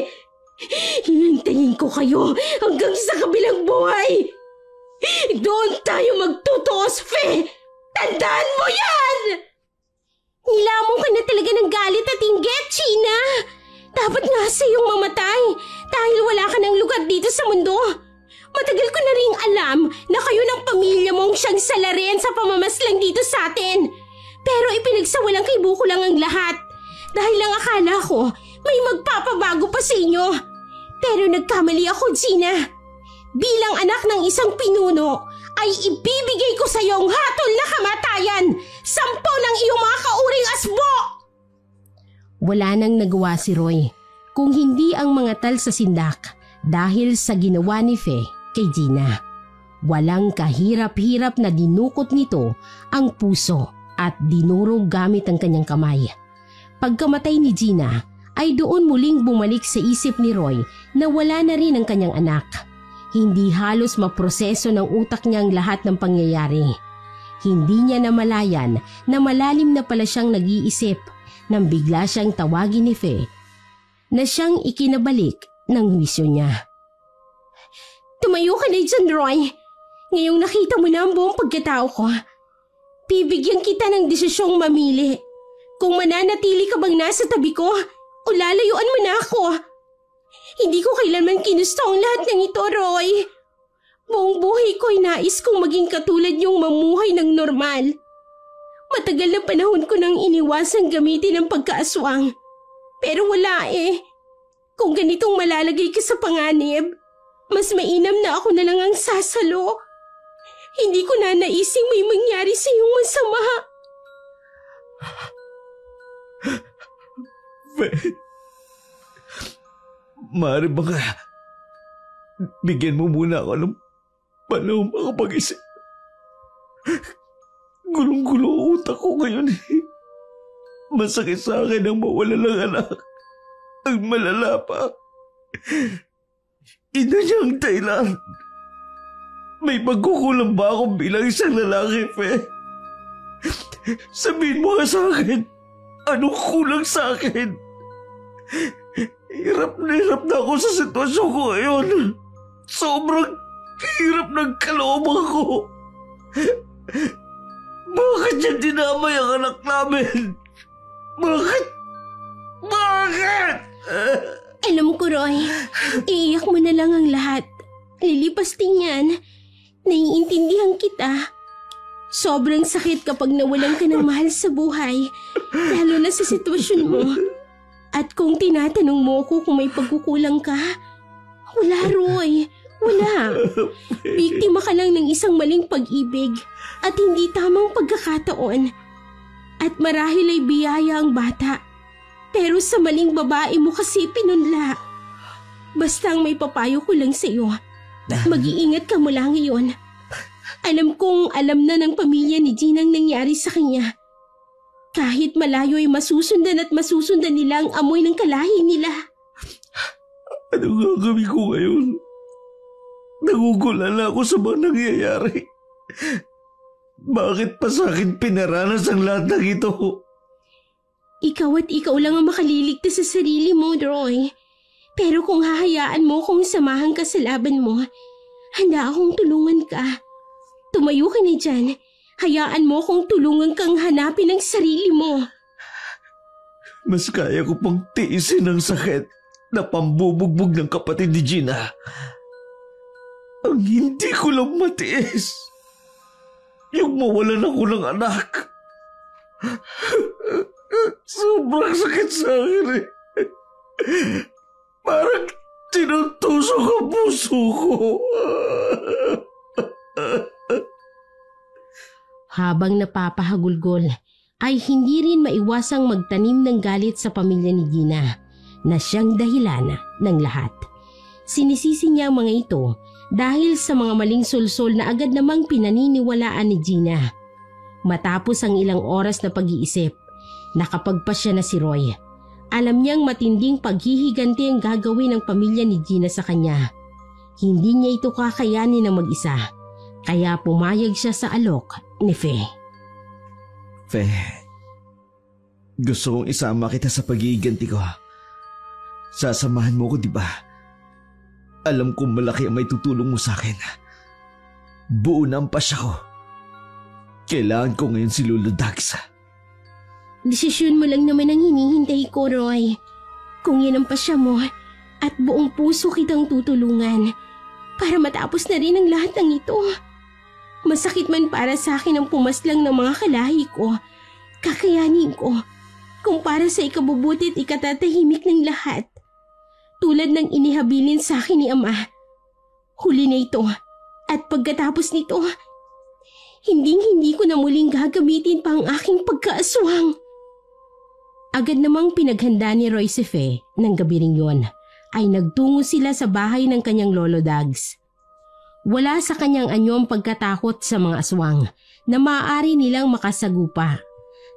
Hihintayin ko kayo hanggang sa kabilang buhay. Doon tayo magtutuos, Fe! Tandaan mo yan! Nilamong ka na talaga ng galit at inggit, Gina. Dapat nga sa iyong mamatay dahil wala ka ng lugar dito sa mundo. Matagal ko na ring alam na kayo ng pamilya mong siyang salarin sa pamamaslang dito sa atin. Pero ipinagsawalang kay Buko lang ang lahat dahil lang akala ko may magpapabago pa sa inyo. Pero nagkamali ako, Gina. Bilang anak ng isang pinuno ay ibibigay ko sa iyo ang hatol na kamatayan, 10 ng iyong mga kauring asbo! Wala nang nagawa si Roy kung hindi ang mangatal sa sindak dahil sa ginawa ni Fe kay Gina. Walang kahirap-hirap na dinukot nito ang puso at dinurog gamit ang kanyang kamay. Pagkamatay ni Gina ay doon muling bumalik sa isip ni Roy na wala na rin ang kanyang anak. Hindi halos maproseso ng utak niya ang lahat ng pangyayari. Hindi niya namalayan na malalim na pala siyang nag-iisip nang bigla siyang tawagin ni Fe na siyang ikinabalik ng wisyo niya. Tumayo ka na dyan, Roy. Ngayong nakita mo na ang buong pagkatao ko, bibigyan kita ng desisyong mamili. Kung mananatili ka bang nasa tabi ko o lalayuan mo na ako. Hindi ko kailanman kinusto ang lahat ng ito, Roy. Buong buhay ko'y nais kong maging katulad niyong mamuhay ng normal. Matagal na panahon ko nang iniwasang gamitin ang pagkaaswang. Pero wala eh. Kung ganitong malalagay ka sa panganib, mas mainam na ako na lang ang sasalo. Hindi ko na naising may mangyari sa iyong masama. Maaari ba ka? Bigyan mo muna ako ng panahon makapag-isip. Gulong-gulo ang utak ko ngayon. Masakit sa akin ang mawala ng anak. Ang malala pa. Ina niya ang dahilan. May pagkukulang ba ako bilang isang lalaki, Fe? Sabihin mo nga sa akin, anong kulang sa akin? Hirap na ako sa sitwasyon ko ngayon. Sobrang hirap ng kalooban ko. Bakit niya dinamay ang anak namin? Bakit? Alam ko, Roy. Iiyak mo na lang ang lahat. Lilipas din yan. Naiintindihan kita. Sobrang sakit kapag nawalan ka ng mahal sa buhay, lalo na sa sitwasyon mo. At kung tinatanong mo ko kung may pagkukulang ka, wala, Roy. Wala. Biktima ka lang ng isang maling pag-ibig at hindi tamang pagkakataon. At marahil ay biyaya ang bata, pero sa maling babae mo kasi pinunla. Basta ang may papayo ko lang sa iyo, mag-iingat ka mula ngayon. Alam kong alam na ng pamilya ni Gina ang nangyari sa kanya. Kahit malayo ay masusundan at masusundan nila ang amoy ng kalahi nila. Ano gagawin ko ngayon? Nagugulala ako sa mga nangyayari. Bakit pa sa akin pinaranas ang lahat ng ito? Ikaw at ikaw lang ang makaliligtas sa sarili mo, Roy. Pero kung hahayaan mo kung samahan ka sa laban mo, handa akong tulungan ka. Tumayo ka na dyan. Hayaan mo kung tulungan kang hanapin ang sarili mo. Mas kaya ko pang tiisin ang sakit na pambubugbog ng kapatid ni Gina. Ang hindi ko lang matiis, yung mawalan ako ng anak. Sobrang sakit sa akin eh. Parang tinutusok ang puso ko. Habang napapahagulgol, ay hindi rin maiwasang magtanim ng galit sa pamilya ni Gina na siyang dahilan ng lahat. Sinisisi niya ang mga ito dahil sa mga maling sulsol na agad namang pinaniniwalaan ni Gina. Matapos ang ilang oras na pag-iisip, nakapagpasya na si Roy. Alam niyang matinding paghihiganti ang gagawin ng pamilya ni Gina sa kanya. Hindi niya ito kakayanin ng mag-isa, kaya pumayag siya sa alok ni Fe. Fe, gusto kong isama kita sa paghihiganti ko. Sasamahan mo ko, di ba? Alam kong malaki ang may tutulong mo sa akin. Buo na ang pasya ko. Kailangan ko ngayon si Lolo Dags. Desisyon mo lang naman ang hinihintay ko, Roy. Kung yan ang pasya mo at buong puso kitang tutulungan para matapos na rin ang lahat ng ito. Masakit man para sa akin ang pumaslang ng mga kalahi ko, kakayanin ko. Kung para sa ikabubuti at ikatatahimik ng lahat. Tulad ng inihabilin sa akin ni Ama. Huli na ito at pagkatapos nito, hindi ko na muling gagamitin pa ang aking pagkaaswang. Agad namang pinaghanda ni Roy si Fe ng gabi ring yun ay nagtungo sila sa bahay ng kanyang Lolo Dags. Wala sa kanyang anyo ang pagkatakot sa mga aswang na maaari nilang makasagupa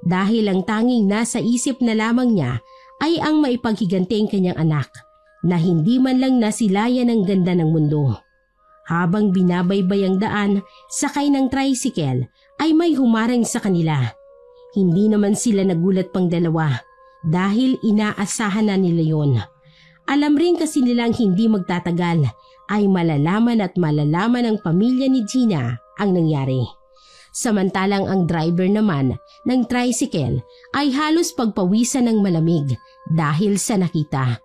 dahil ang tanging nasa isip na lamang niya ay ang maipaghiganti ang kanyang anak na hindi man lang nasilayan ang ganda ng mundo. Habang binabaybay ang daan, sakay ng tricycle ay may humarang sa kanila. Hindi naman sila nagulat pang dalawa dahil inaasahan na nila yon. Alam rin kasi nilang hindi magtatagal ay malalaman at malalaman ng pamilya ni Gina ang nangyari. Samantalang ang driver naman ng tricycle ay halos pagpawisan ng malamig dahil sa nakita.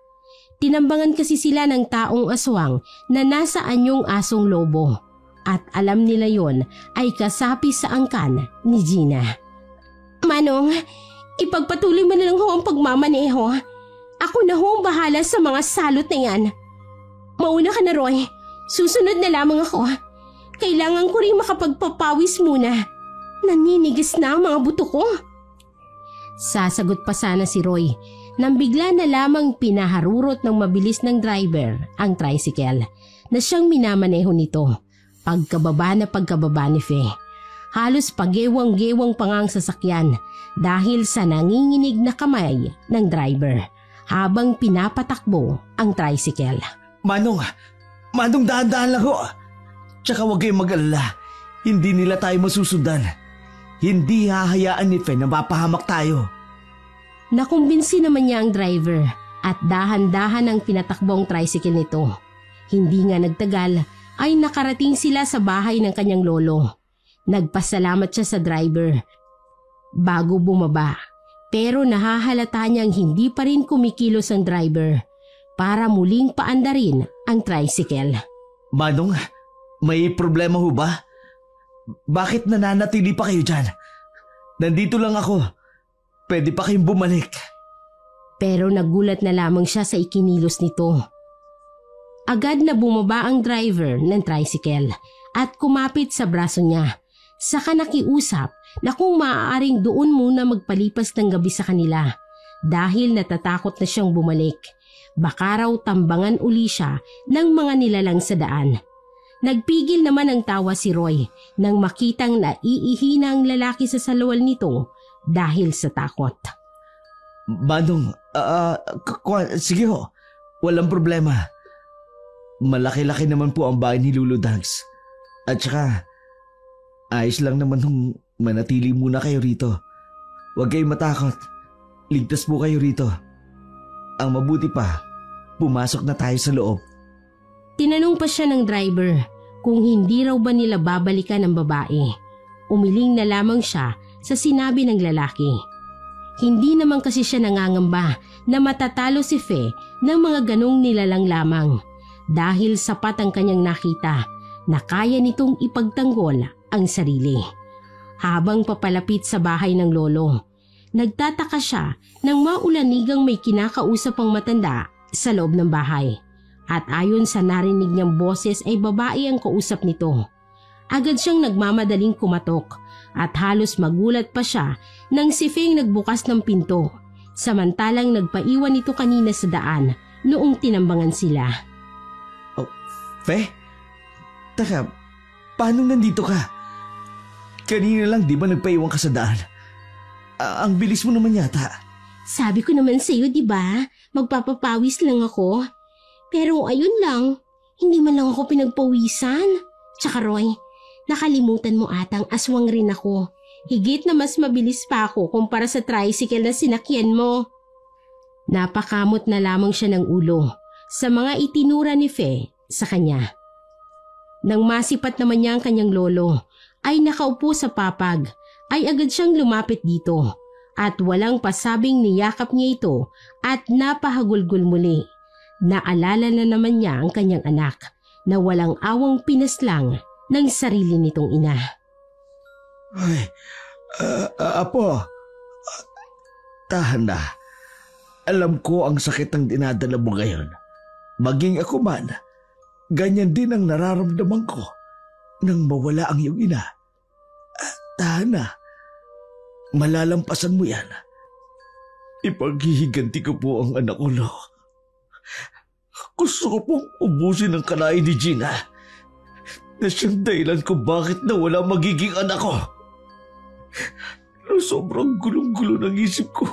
Tinambangan kasi sila ng taong aswang na nasa anyong asong lobo at alam nila yon ay kasapi sa angkan ni Gina. Manong, ipagpatuloy mo na lang ho ang pagmamaneho. Ako na ho ang bahala sa mga salot na yan. Mauna ka na, Roy. Susunod na lamang ako. Kailangan ko rin makapagpapawis muna. Naninigas na ang mga buto ko. Sasagot pa sana si Roy nang bigla na lamang pinaharurot ng mabilis ng driver ang tricycle na siyang minamaneho nito. Pagkababa ni Fe. Halos pagewang-gewang pa nga ang sasakyan dahil sa nanginginig na kamay ng driver habang pinapatakbo ang tricycle. Manong dahan-dahan lang ho. Tsaka huwag kayong mag-alala. Hindi nila tayo masusundan. Hindi hahayaan ni Fe na mapahamak tayo. Nakumbinsi naman niya ang driver at dahan-dahan ang pinatakbo ang tricycle nito. Hindi nga nagtagal ay nakarating sila sa bahay ng kanyang lolo. Nagpasalamat siya sa driver bago bumaba, pero nahahalata niyang hindi pa rin kumikilos ang driver para muling paandarin ang tricycle. Manong, may problema ho ba? bakit nananatili pa kayo dyan? Nandito lang ako. Pwede pa kayong bumalik. Pero nagulat na lamang siya sa ikinilos nito. Agad na bumaba ang driver ng tricycle at kumapit sa braso niya. Saka nakiusap na kung maaaring doon muna magpalipas ng gabi sa kanila dahil natatakot na siyang bumalik. Baka raw tambangan uli siya ng mga nilalang sa daan. Nagpigil naman ang tawa si Roy nang makitang naiihina ang lalaki sa salawal nito dahil sa takot. Manong, sige ho, walang problema. Malaki-laki naman po ang bahay ni Lulu Dags. At saka, ayos lang naman nung manatili muna kayo rito. Huwag kayong matakot. Ligtas po kayo rito. Ang mabuti pa, pumasok na tayo sa loob. Tinanong pa siya ng driver kung hindi raw ba nila babalikan ang babae. Umiling na lamang siya sa sinabi ng lalaki. Hindi naman kasi siya nangangamba na matatalo si Fe ng mga ganong nilalang lamang dahil sapat ang kanyang nakita na kaya nitong ipagtanggol ang sarili. Habang papalapit sa bahay ng lolo, nagtataka siya nang maulanigang may kinakausap ang matanda sa loob ng bahay. At ayon sa narinig niyang boses ay babae ang kausap nito. Agad siyang nagmamadaling kumatok at halos magulat pa siya nang si Feng nagbukas ng pinto. Samantalang nagpaiwan ito kanina sa daan noong tinambangan sila. Oh, Fe? Taka, paano nandito ka? Kanina lang di ba nagpaiwan ka sa daan? Ang bilis mo naman yata. Sabi ko naman sa iyo, di ba? Magpapapawis lang ako. Pero ayun lang, hindi man lang ako pinagpawisan. Tsaka Roy, nakalimutan mo atang aswang rin ako. Higit na mas mabilis pa ako kumpara sa tricycle na sinakyan mo. Napakamot na lamang siya ng ulo sa mga itinura ni Fe sa kanya. Nang masipat naman niya ang kanyang lolo ay nakaupo sa papag, ay agad siyang lumapit dito at walang pasabing niyakap niya ito at napahagulgol muli. Naalala na naman niya ang kanyang anak na walang awang pinaslang ng sarili nitong ina. Ay, Apo, tahan na. Alam ko ang sakit ng dinadala mo ngayon. Maging ako man, ganyan din ang nararamdaman ko nang mawala ang iyong ina. Tahan na. Malalampasan mo yan. Ipaghihiganti ko po ang anak ko, Lo. Gusto ko pong ubusin ang kalain ni Gina na siyang dahilan ko bakit nawala magiging anak ko. Sobrang gulong-gulo ng isip ko.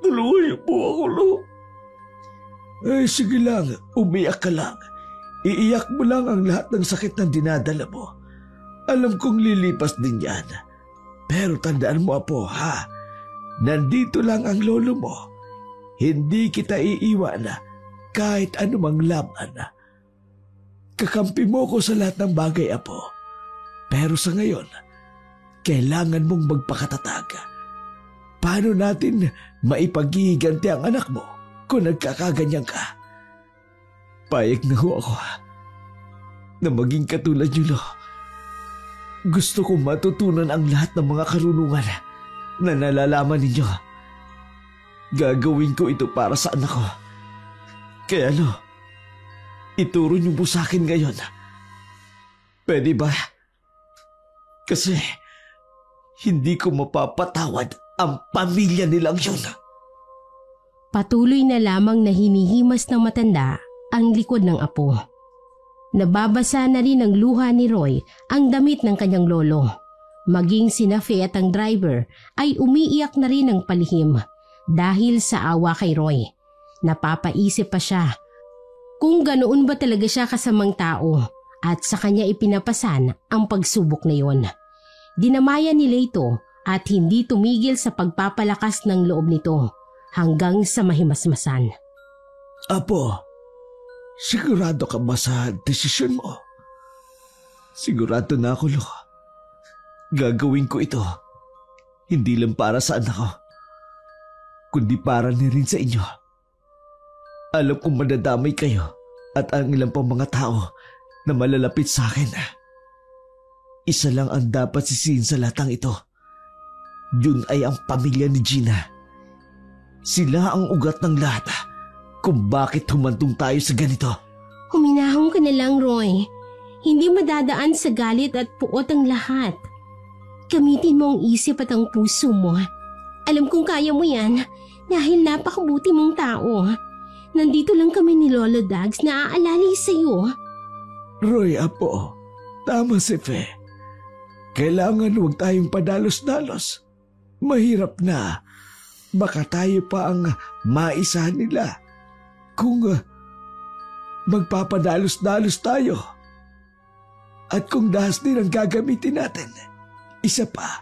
Tulungan niyo po ako, Lo. Ay, sige lang. Umiyak ka lang. Iiyak mo lang ang lahat ng sakit na dinadala mo. Alam kong lilipas din yan. Pero tandaan mo, Apo, ha? Nandito lang ang lolo mo. Hindi kita iiwan kahit anumang laban. Kakampi mo ko sa lahat ng bagay, Apo. Pero sa ngayon, kailangan mong magpakatatag. Paano natin maipaghihiganti ang anak mo kung nagkakaganyan ka? Payag na ho ako na maging katulad niyo, Lo. Gusto kong matutunan ang lahat ng mga karunungan na nalalaman ninyo. Gagawin ko ito para sa anak ko. Kaya Lo, ituro niyo po sa akin ngayon. Pwede ba? Kasi hindi ko mapapatawad ang pamilya nilang yun. Patuloy na lamang na hinihimas ng matanda ang likod ng apo. Nababasa na rin ng luha ni Roy ang damit ng kanyang lolo. Maging sina Fe at ang driver ay umiiyak na rin ng palihim dahil sa awa kay Roy. Napapaisip pa siya kung ganoon ba talaga siya kasamang tao at sa kanya ipinapasan ang pagsubok na yon. Dinamayan nila ito at hindi tumigil sa pagpapalakas ng loob nito hanggang sa mahimasmasan. Apo, sigurado ka ba sa desisyon mo? Sigurado na ako, Lo. Gagawin ko ito. Hindi lang para sa anak ko, kundi para na rin sa inyo. Alam kong madadamay kayo at ang ilang pang mga tao na malalapit sa akin. Isa lang ang dapat sisihin sa latang ito. Yun ay ang pamilya ni Gina. Sila ang ugat ng lahat kung bakit humantong tayo sa ganito. Huminahon ka na lang, Roy. Hindi madadaan sa galit at puot ang lahat. Gamitin mo ang isip at ang puso mo. Alam kong kaya mo yan dahil napakabuti mong tao. Nandito lang kami ni Lolo Dags na aalalay sa'yo. Roy, apo, tama si Fe. Kailangan huwag tayong padalos-dalos. Mahirap na. Baka tayo pa ang maisa nila. Kung magpapadalos-dalos tayo. At kung dahas din ang gagamitin natin, isa pa,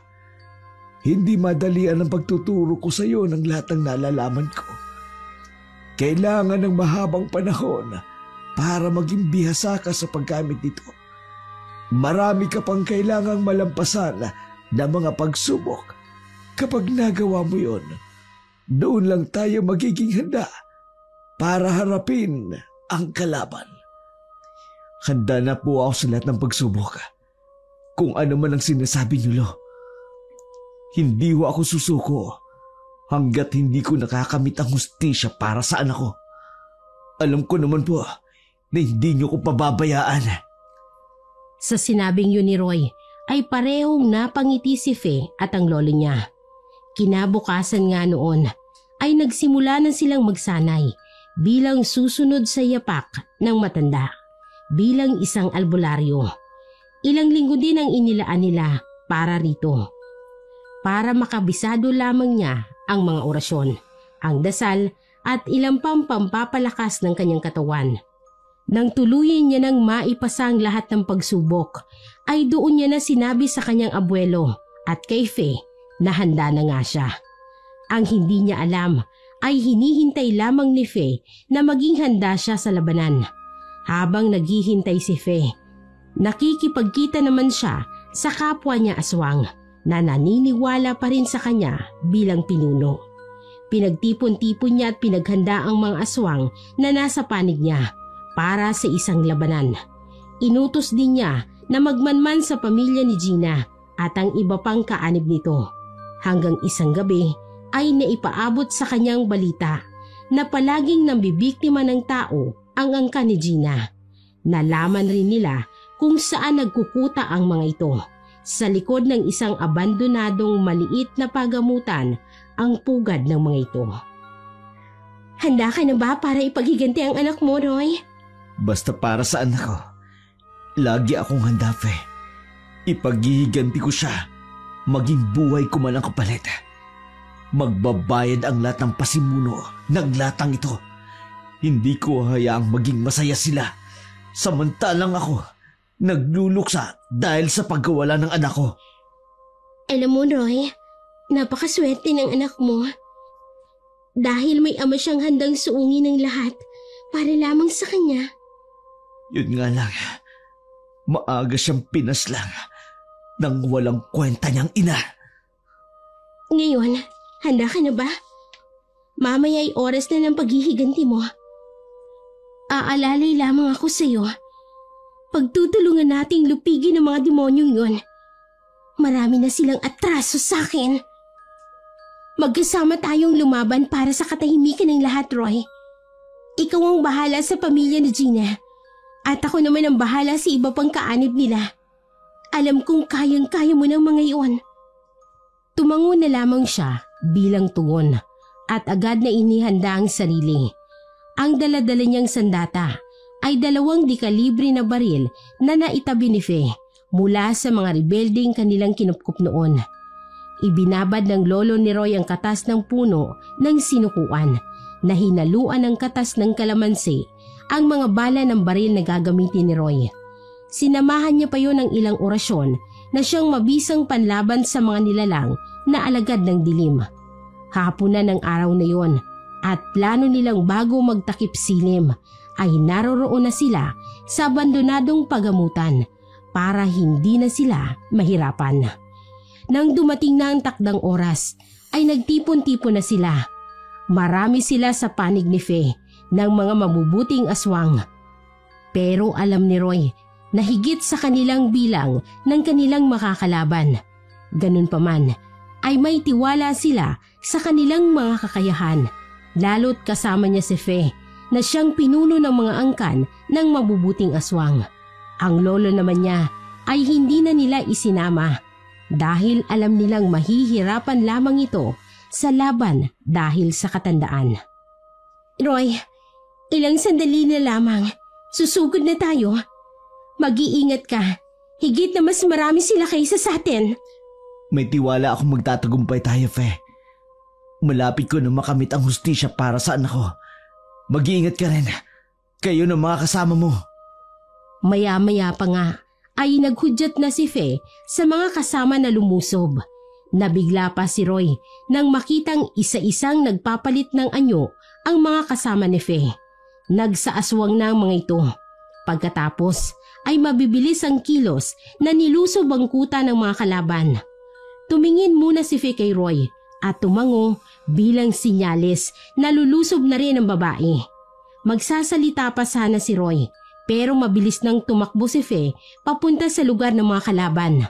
hindi madalian ang pagtuturo ko sa iyo ng lahat ng nalalaman ko. Kailangan ng mahabang panahon para maging bihasa ka sa paggamit nito. Marami ka pang kailangang malampasan na mga pagsubok. Kapag nagawa mo yon, doon lang tayo magiging handa para harapin ang kalaban. Handa na po ako sa lahat ng pagsubok. Kung ano man ang sinasabi niyo, Lo. Hindi ho ako susuko hanggat hindi ko nakakamit ang hustisya para sa anak ko. Alam ko naman po na hindi niyo ko pababayaan. Sa sinabing yun ni Roy ay parehong napangiti si Fe at ang lolo niya. Kinabukasan nga noon ay nagsimula na silang magsanay bilang susunod sa yapak ng matanda bilang isang albularyo. Ilang linggo din ang inilaan nila para rito. Para makabisado lamang niya ang mga orasyon, ang dasal at ilang pampapalakas ng kanyang katawan. Nang tuluyin niya nang maipasa ang lahat ng pagsubok, ay doon niya na sinabi sa kanyang abuelo at kay Fe na handa na nga siya. Ang hindi niya alam ay hinihintay lamang ni Fe na maging handa siya sa labanan. Habang naghihintay si Fe, nakikipagkita naman siya sa kapwa niya aswang na naniniwala pa rin sa kanya bilang pinuno. Pinagtipon-tipon niya at pinaghanda ang mga aswang na nasa panig niya para sa isang labanan. Inutos din niya na magmanman sa pamilya ni Gina at ang iba pang kaanib nito. Hanggang isang gabi ay naipaabot sa kanyang balita na palaging nambibiktima ng tao ang angka ni Gina. Nalaman rin nila kung saan nagkukuta ang mga ito. Sa likod ng isang abandonadong maliit na pagamutan ang pugad ng mga ito. Handa ka na ba para ipaghiganti ang anak mo, Roy? Basta para sa anak ko, lagi akong handa, Fe. Ipaghihiganti ko siya, maging buhay ko man ang kapalit. Magbabayad ang lahat ng pasimuno ng latang ito. Hindi ko hayaang maging masaya sila. Samantalang ako, nagluluksa dahil sa pagkawala ng anak ko. Alam mo, Roy, napakaswerte ng anak mo. Dahil may ama siyang handang suungin ng lahat para lamang sa kanya. Yun nga lang, maaga siyang pinaslang nang walang kwenta niyang ina. Ngayon, handa ka na ba? Mamaya ay oras na ng paghihiganti mo. Aalalay lamang ako sa iyo. Pagtutulungan nating lupigin ang mga demonyong yon. Marami na silang atraso sa akin. Magkasama tayong lumaban para sa katahimikan ng lahat, Roy. Ikaw ang bahala sa pamilya ni Gina. At ako naman ang bahala sa iba pang kaanib nila. Alam kong kayang-kaya mo ng mga iyon. Tumango na lamang siya bilang tugon at agad na inihanda ang sarili. Ang dala-dala niyang sandata ay 2 dekalibre na baril na naitabi ni Fe mula sa mga rebelding kanilang kinupkup noon. Ibinabad ng lolo ni Roy ang katas ng puno ng sinukuan na hinaluan ng katas ng kalamansi ang mga bala ng baril na gagamitin ni Roy. Sinamahan niya pa yon ng ilang orasyon na siyang mabisang panlaban sa mga nilalang na alagad ng dilim. Hapunan ng araw na yon at plano nilang bago magtakip silim ay naroroon na sila sa abandonadong pagamutan para hindi na sila mahirapan. Nang dumating na ang takdang oras ay nagtipon-tipon na sila. Marami sila sa panig ni Fe ng mga mabubuting aswang. Pero alam ni Roy na higit sa kanilang bilang ng kanilang makakalaban. Ganun pa man, ay may tiwala sila sa kanilang mga kakayahan, lalo't kasama niya si Fe na siyang pinuno ng mga angkan ng mabubuting aswang. Ang lolo naman niya ay hindi na nila isinama dahil alam nilang mahihirapan lamang ito sa laban dahil sa katandaan. Roy, ilang sandali na lamang, susugod na tayo. Mag-iingat ka, higit na mas marami sila kaysa sa atin. May tiwala akong magtatagumpay tayo, Fe. Malapit ko na makamit ang hustisya para sa anak ko. Mag-iingat ka rin. Kayo ng mga kasama mo. Maya-maya pa nga ay naghudyat na si Fe sa mga kasama na lumusob. Nabigla pa si Roy nang makitang isa-isang nagpapalit ng anyo ang mga kasama ni Fe. Nagsaaswang na ang mga ito. Pagkatapos ay mabibilis ang kilos na nilusob ang kuta ng mga kalaban. Tumingin muna si Fe kay Roy at tumango bilang sinyales na lulusob na rin ang babae. Magsasalita pa sana si Roy pero mabilis nang tumakbo si Fe papunta sa lugar ng mga kalaban.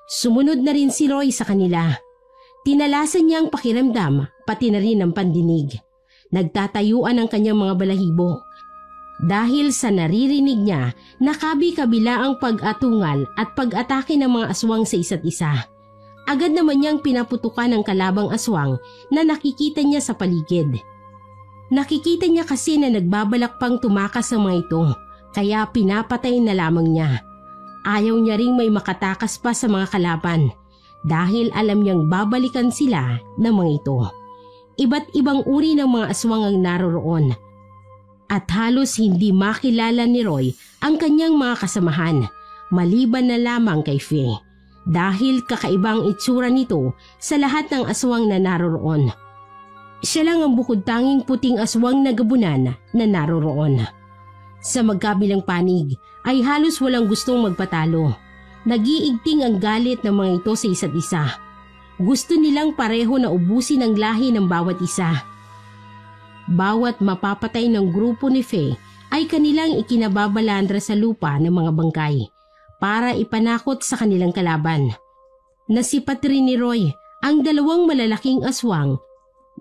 Sumunod na rin si Roy sa kanila. Tinalasan niya ang pakiramdam pati na rin ang pandinig. Nagtatayuan ang kanyang mga balahibo. Dahil sa naririnig niya na kabi-kabila ang pag-atungal at pag-atake ng mga aswang sa isa't isa. Agad naman niyang pinaputukan ang kalabang aswang na nakikita niya sa paligid. Nakikita niya kasi na nagbabalak pang tumakas ang mga ito, kaya pinapatay na lamang niya. Ayaw niya ring may makatakas pa sa mga kalaban dahil alam niyang babalikan sila ng mga ito. Iba't ibang uri ng mga aswang ang naroroon. At halos hindi makilala ni Roy ang kanyang mga kasamahan, maliban na lamang kay Fe, dahil kakaibang itsura nito sa lahat ng aswang na naroroon. Siya lang ang bukod tanging puting aswang na gabunan na naroroon. Sa magkabilang panig ay halos walang gustong magpatalo. Nagiigting ang galit ng mga ito sa isa't isa. Gusto nilang pareho na ubusin ang lahi ng bawat isa. Bawat mapapatay ng grupo ni Fe ay kanilang ikinababalandra sa lupa ng mga bangkay para ipanakot sa kanilang kalaban. Nasipat rin ni Roy ang dalawang malalaking aswang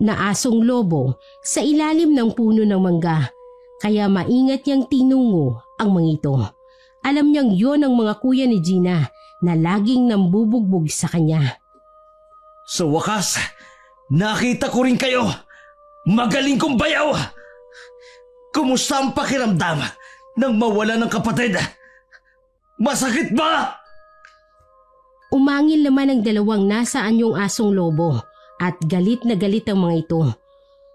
na asong lobo sa ilalim ng puno ng mangga, kaya maingat niyang tinungo ang mga ito. Alam niyang yon ang mga kuya ni Gina na laging nambubugbog sa kanya. Sa wakas, nakita ko rin kayo. Magaling kong bayaw! Kumusta ang pakiramdam nang mawala ng kapatid? Masakit ba? Umangil naman ang dalawang nasa anyong asong lobo at galit na galit ang mga ito.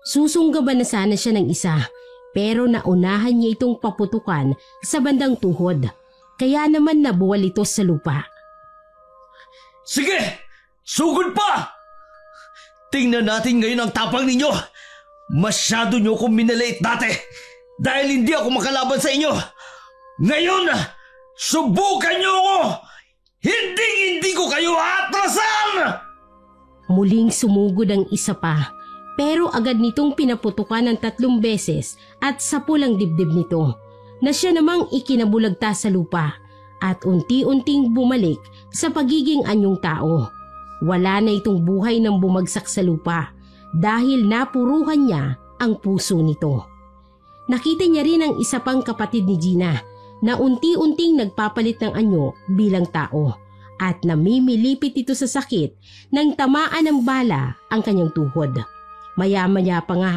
Susunggaban na sana siya ng isa pero naunahan niya itong paputukan sa bandang tuhod. Kaya naman nabuwal ito sa lupa. Sige! Sugod pa! Tingnan natin ngayon ang tapang ninyo! Masyado nyo akong minaliit dati dahil hindi ako makalaban sa inyo. Ngayon, subukan nyo ako! Hindi ko kayo atrasan! Muling sumugod ang isa pa, pero agad nitong pinaputukan ng 3 beses at sapulang dibdib nito, na siya namang ikinabulagta sa lupa at unti-unting bumalik sa pagiging anyong tao. Wala na itong buhay nang bumagsak sa lupa dahil napuruhan niya ang puso nito. Nakita niya rin ang isa pang kapatid ni Gina na unti-unting nagpapalit ng anyo bilang tao at namimilipit ito sa sakit nang tamaan ng bala ang kanyang tuhod. Maya-maya pa nga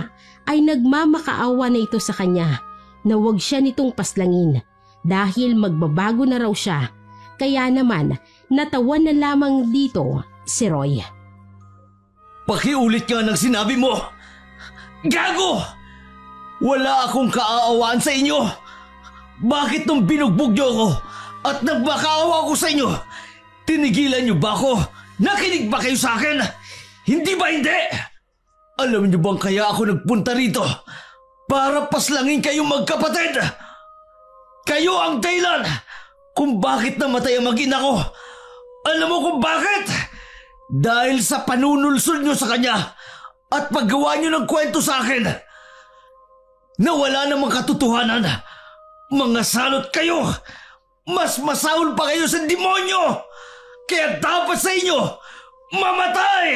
ay nagmamakaawa na ito sa kanya na huwag siya nitong paslangin dahil magbabago na raw siya. Kaya naman natawan na lamang dito si Roy. Pakiulit nga ng sinabi mo! Gago! Wala akong kaaawaan sa inyo! Bakit nung binugbog niyo ako at nagmakaawa ko sa inyo, tinigilan niyo ba ako? Nakinig ba kayo sa akin? Hindi ba hindi? Alam niyo bang kaya ako nagpunta rito? Para paslangin kayong magkapatid! Kayo ang dahilan kung bakit namatay ang mag-ina ko! Alam mo kung bakit? Dahil sa panunulsol nyo sa kanya at paggawa nyo ng kwento sa akin na wala namang katotohanan. Mga salot kayo! mas masaol pa kayo sa demonyo! Kaya dapat sa inyo, mamatay!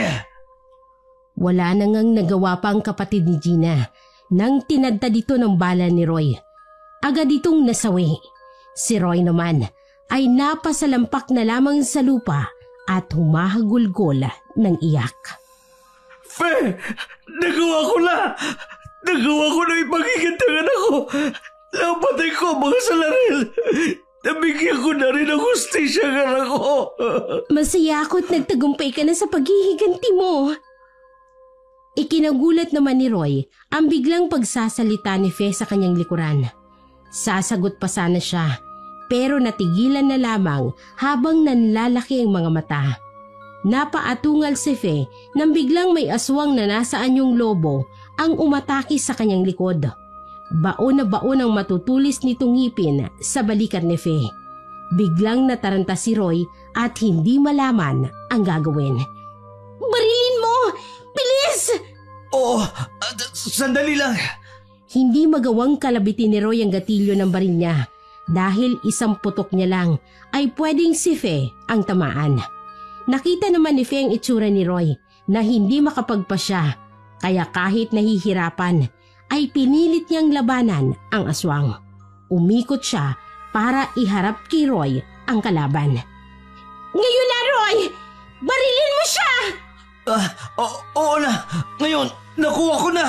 Wala na ngang nagawa pa ang kapatid ni Gina nang tinadtad dito ng bala ni Roy. Agad itong nasawi. Si Roy naman ay napasalampak na lamang sa lupa at humahagulgol ng iyak. Fe, nagawa ko na! Nagawa ko na ipagigantangan ako! Napatay ko ang mga salaril! Nabigyan ko na rin ang hustisya ng anak ko! Masaya ako't nagtagumpay ka na sa paghihiganti mo. Ikinagulat naman ni Roy ang biglang pagsasalita ni Fe sa kanyang likuran. Sasagot pa sana siya, pero natigilan na lamang habang nanlalaki ang mga mata. Napaatungal si Fe nang biglang may aswang na nasa anyong lobo ang umatake sa kanyang likod. Baon na baon ang matutulis nitong ngipin sa balikat ni Fe. Biglang nataranta si Roy at hindi malaman ang gagawin. Barilin mo! Bilis! Oo, sandali lang. Hindi magawang kalabitin ni Roy ang gatilyo ng baril niya dahil isang putok niya lang ay pwedeng si Fe ang tamaan. Nakita naman ni Fe ang itsura ni Roy na hindi makapagpasya, kaya kahit nahihirapan ay pinilit niyang labanan ang aswang. Umikot siya para iharap kay Roy ang kalaban. Ngayon na, Roy! Barilin mo siya! Oo na! Ngayon, nakuha ko na!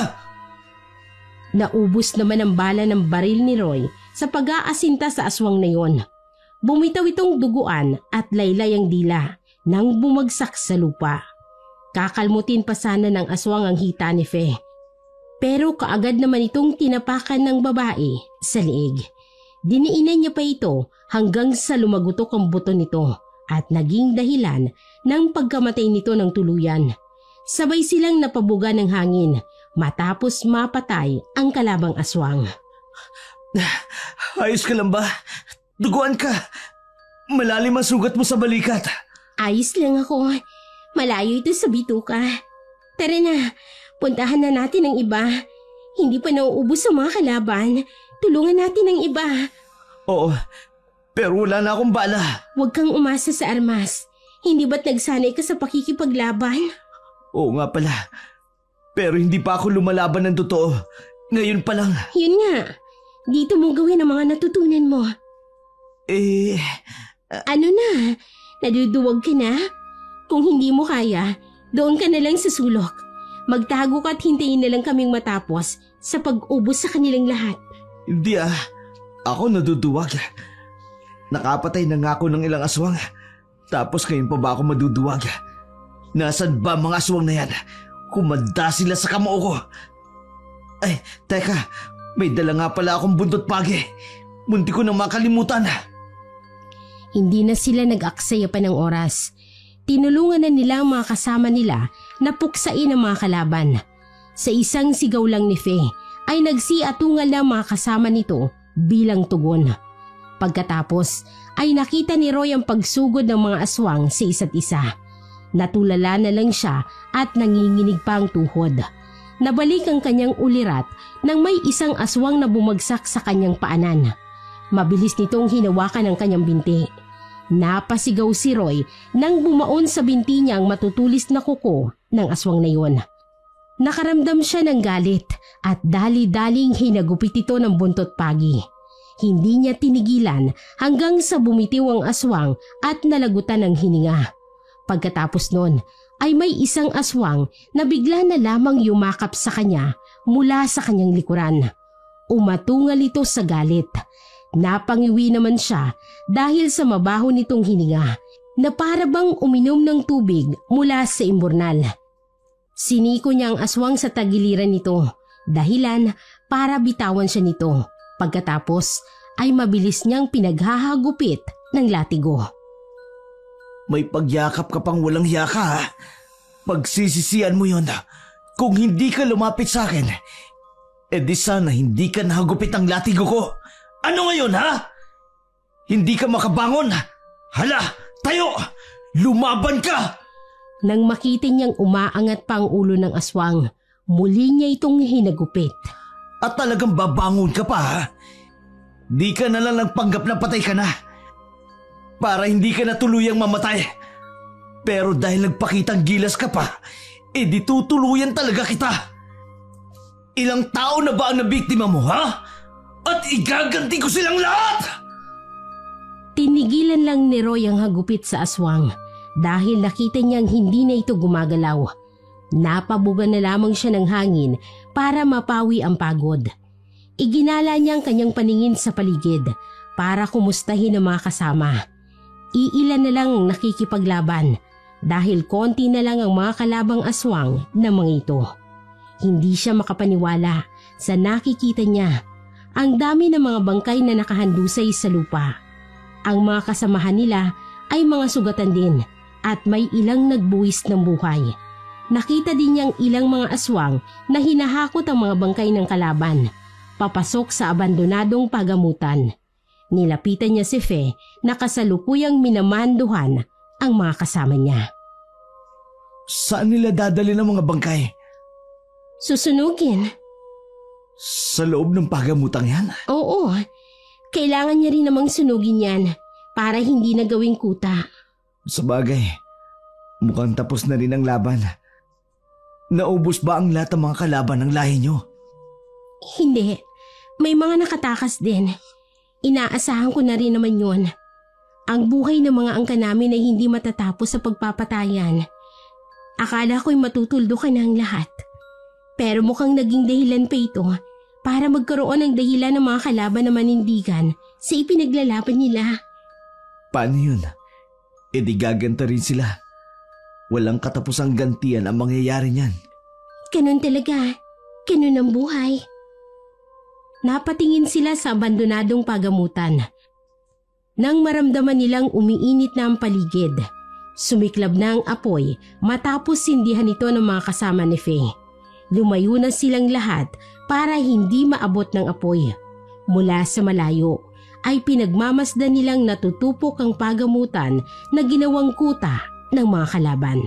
Naubos naman ang bala ng baril ni Roy sa pag-aasinta sa aswang na yon. Bumitaw itong duguan at laylay ang dila nang bumagsak sa lupa. Kakalmutin pa sana ng aswang ang hita ni Fe. Pero kaagad naman itong tinapakan ng babae sa liig. Diniinan niya pa ito hanggang sa lumagutok ang buto nito at naging dahilan ng pagkamatay nito ng tuluyan. Sabay silang napabuga ng hangin matapos mapatay ang kalabang aswang. Ayos ka lang ba? Duguan ka. Malalim ang sugat mo sa balikat. Ayos lang ako. Malayo ito sa bituka. Tara na, puntahan na natin ang iba. Hindi pa nauubos sa mga kalaban. Tulungan natin ang iba. Oo, pero wala na akong bala. Huwag kang umasa sa armas. Hindi ba't nagsanay ka sa pakikipaglaban? Oo nga pala. Pero hindi pa ako lumalaban ng totoo. Ngayon pa lang. Yun nga. Dito mo gawin ang mga natutunan mo. Ano na? Naduduwag ka na? Kung hindi mo kaya, doon ka na lang sa sulok. Magtago ka at hintayin na lang kaming matapos sa pag-ubos sa kanilang lahat. Hindi Ako naduduwag. Nakapatay na nga ako ng ilang aswang. Tapos ngayon pa ba ako maduduwag? Nasaan ba mga aswang na yan? Kumanda sila sa kamao ko. Ay, teka. May dala nga pala akong buntot pagi. Munti ko nang makalimutan. Hindi na sila nag-aksaya pa ng oras. Tinulungan na nila ang mga kasama nila na puksain ang mga kalaban. Sa isang sigaw lang ni Fe ay nagsiatungal na mga kasama nito bilang tugon. Pagkatapos ay nakita ni Roy ang pagsugod ng mga aswang sa isa't isa. Natulala na lang siya at nanginginig pa ang tuhod. Nabalik ang kanyang ulirat nang may isang aswang na bumagsak sa kanyang paanan. Mabilis nitong hinawakan ang kanyang binti. Napasigaw si Roy nang bumaon sa binti niya ang matutulis na kuko ng aswang na yon. Nakaramdam siya ng galit at dali-daling hinagupit ito ng buntot pagi. Hindi niya tinigilan hanggang sa bumitiw ang aswang at nalagutan ng hininga. Pagkatapos nun ay may isang aswang na bigla na lamang yumakap sa kanya mula sa kanyang likuran. Umatungal ito sa galit. Napangiwi naman siya dahil sa mabaho nitong hininga na para bang uminom ng tubig mula sa imburnal. Siniko niya ang aswang sa tagiliran nito, dahilan para bitawan siya nito. Pagkatapos ay mabilis niyang pinaghahagupit ng latigo. May pagyakap ka pang walang yaka ha? Pagsisisihan mo yun. Kung hindi ka lumapit sa akin, edi sana hindi ka nahagupit ang latigo ko. Ano ngayon ha? Hindi ka makabangon? Hala, tayo! Lumaban ka! Nang makita niyang umaangat pa ang ulo ng aswang, muli niya itong hinagupit. At talagang babangon ka pa ha? Di ka na lang nagpanggap na patay ka na. para hindi ka na tuluyang mamatay. Pero dahil nagpakitang gilas ka pa, di tutuluyan talaga kita. Ilang tao na ba ang nabiktima mo, ha? At igaganti ko silang lahat! Tinigilan lang ni Roy ang hagupit sa aswang dahil nakita niyang hindi na ito gumagalaw. Napabugan na lamang siya ng hangin para mapawi ang pagod. Iginala niya ang kanyang paningin sa paligid para kumustahin ang mga kasama. Iilan na lang ang nakikipaglaban dahil konti na lang ang mga kalabang aswang na mga ito. Hindi siya makapaniwala sa nakikita niya. Ang dami ng mga bangkay na nakahandusay sa lupa. Ang mga kasamahan nila ay mga sugatan din at may ilang nagbuwis ng buhay. Nakita din niyang ilang mga aswang na hinahakot ang mga bangkay ng kalaban, papasok sa abandonadong pagamutan. Nilapitan niya si Fe na kasalukuyang minamanduhan ang mga kasama niya. Saan nila dadali ng mga bangkay? Susunugin. Sa loob ng pagamutang yan? Oo. Kailangan niya rin namang sunugin yan para hindi na gawing kuta. Sabagay, mukhang tapos na rin ang laban. Naubos ba ang lahat ng mga kalaban ng lahi niyo? Hindi. May mga nakatakas din. Inaasahan ko na rin naman yun. Ang buhay ng mga angka namin ay hindi matatapos sa pagpapatayan. Akala ko'y matutuldo ka na ang lahat. Pero mukhang naging dahilan pa ito para magkaroon ng dahilan ng mga kalaban na manindigan sa ipinaglalaban nila. Paano yun? Di gaganta rin sila. Walang katapusang gantian ang mangyayari niyan. Ganun talaga. Ganun ang buhay. Napatingin sila sa abandonadong pagamutan. Nang maramdaman nilang umiinit na ang paligid, sumiklab na ang apoy matapos sindihan ito ng mga kasama ni Faye. Lumayo na silang lahat para hindi maabot ng apoy. Mula sa malayo ay pinagmamasdan nilang natutupok ang pagamutan na ginawang kuta ng mga kalaban.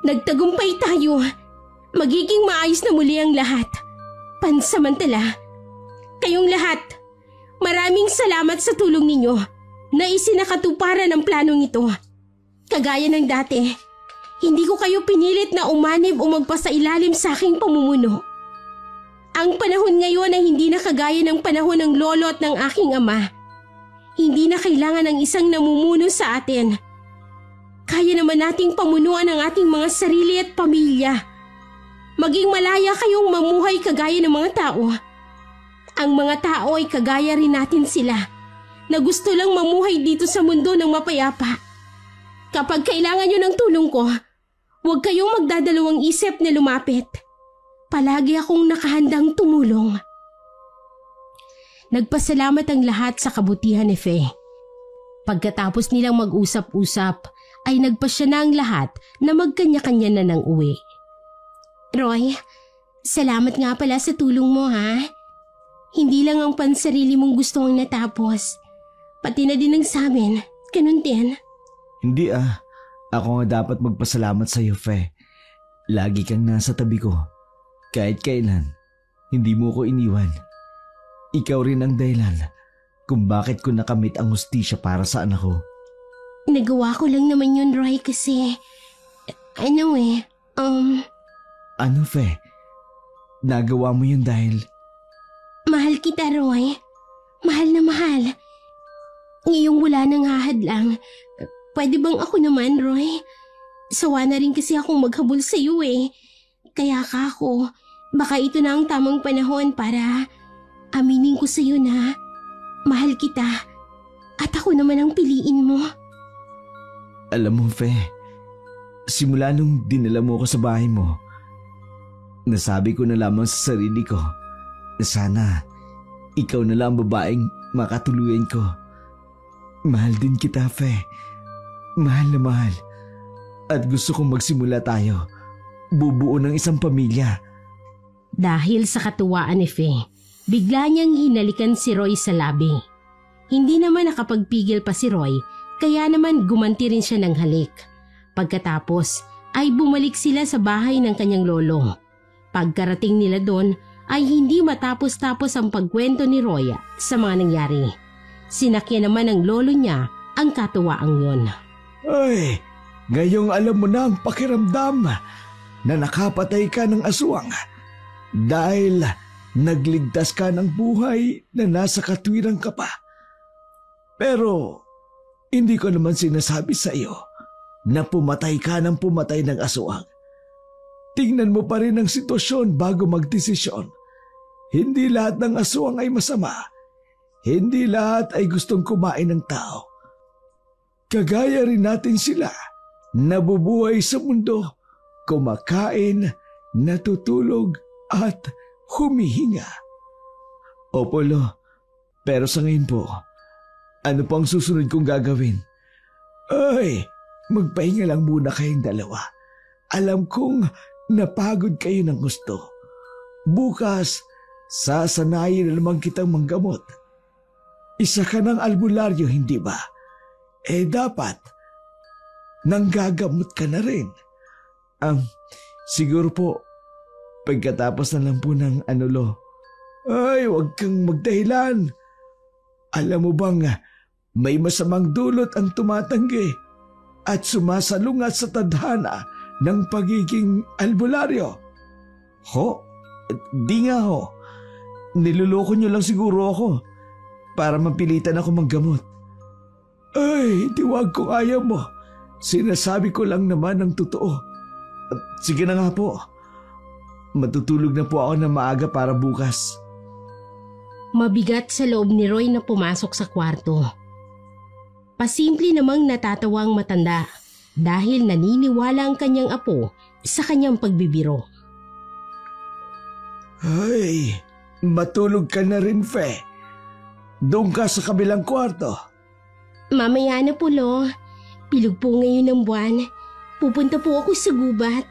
Nagtagumpay tayo. Magiging maayos na muli ang lahat. Pansamantala, kayong lahat, maraming salamat sa tulong ninyo na isinakatuparan ang planong ito. Kagaya ng dati, hindi ko kayo pinilit na umanib o magpasailalim sa aking pamumuno. Ang panahon ngayon ay hindi na kagaya ng panahon ng lolo at ng aking ama. Hindi na kailangan ng isang namumuno sa atin. Kaya naman nating pamunuan ang ating mga sarili at pamilya. Maging malaya kayong mamuhay kagaya ng mga tao. Ang mga tao ay kagaya rin natin sila na gusto lang mamuhay dito sa mundo ng mapayapa. Kapag kailangan nyo ng tulong ko, huwag kayong magdadalawang isip na lumapit. Palagi akong nakahandang tumulong. Nagpasalamat ang lahat sa kabutihan ni Faye. Pagkatapos nilang mag-usap-usap, ay nagpasya na ang lahat na magkanya-kanya na ng uwi. Roy, salamat nga pala sa tulong mo, ha? Hindi lang ang pansarili mong gusto ang natapos. Pati na din ang sa amin. Ganun din. Hindi Ako nga dapat magpasalamat sa iyo, Fe. Lagi kang nasa tabi ko. Kahit kailan, hindi mo ko iniwan. Ikaw rin ang dahilan kung bakit ko nakamit ang hustisya para sa anak ko. Nagawa ko lang naman yun, Roy, kasi... Ano, Fe? Nagawa mo yun dahil... Mahal kita, Roy. Mahal na mahal. Ngayong wala nang hahadlang, pwede bang ako naman, Roy? Sawa na rin kasi akong maghabol sa iyo eh. Kaya ako, baka ito na ang tamang panahon para aminin ko sa iyo na mahal kita at ako naman ang piliin mo. Alam mo, Fe, simula nung dinala mo ko sa bahay mo, nasabi ko na lamang sa sarili ko na sana ikaw na lang ang babaeng makatuluyan ko. Mahal din kita, Fe. Mahal na mahal. At gusto kong magsimula tayo. Bubuo ng isang pamilya. Dahil sa katuwaan ni Faye, bigla niyang hinalikan si Roy sa labi. Hindi naman nakapagpigil pa si Roy, kaya naman gumanti rin siya ng halik. Pagkatapos ay bumalik sila sa bahay ng kanyang lolo. Pagkarating nila doon ay hindi matapos-tapos ang pagkwento ni Roy sa mga nangyari. Sinakyan naman ng lolo niya ang katuwaang yon. Ay, ngayong alam mo na ang pakiramdam na nakapatay ka ng aswang dahil nagligtas ka ng buhay na nasa katwirang ka pa. Pero hindi ko naman sinasabi sa iyo na pumatay ka ng pumatay ng aswang. Tingnan mo pa rin ang sitwasyon bago magdesisyon. Hindi lahat ng aswang ay masama. Hindi lahat ay gustong kumain ng tao. Kagaya rin natin sila, nabubuhay sa mundo, kumakain, natutulog at humihinga. Opo, Lo, pero sa ngayon po, ano pang susunod kong gagawin? Ay, magpahinga lang muna kayong dalawa. Alam kong napagod kayo ng gusto. Bukas, sasanayin na naman kitang manggamot. Isa ka ng albularyo, hindi ba? Dapat, nanggagamot ka na rin. Siguro po, pagkatapos na lang po ng Lo. Ay, huwag kang magdahilan. Alam mo bang may masamang dulot ang tumatanggi at sumasalungat sa tadhana ng pagiging albularyo? Ho? Di nga ho. Niloloko niyo lang siguro ako para mapilitan ako maggamot. Ay, tiwag kong ayaw mo. Sinasabi ko lang naman ang totoo. Sige na nga po. Matutulog na po ako na maaga para bukas. Mabigat sa loob ni Roy na pumasok sa kwarto. Pasimple namang natatawa ang matanda dahil naniniwala ang kanyang apo sa kanyang pagbibiro. Ay, matulog ka na rin, Fe. Doon ka sa kabilang kwarto. Mamaya na po, Lo. Bilog po ngayon ng buwan. Pupunta po ako sa gubat.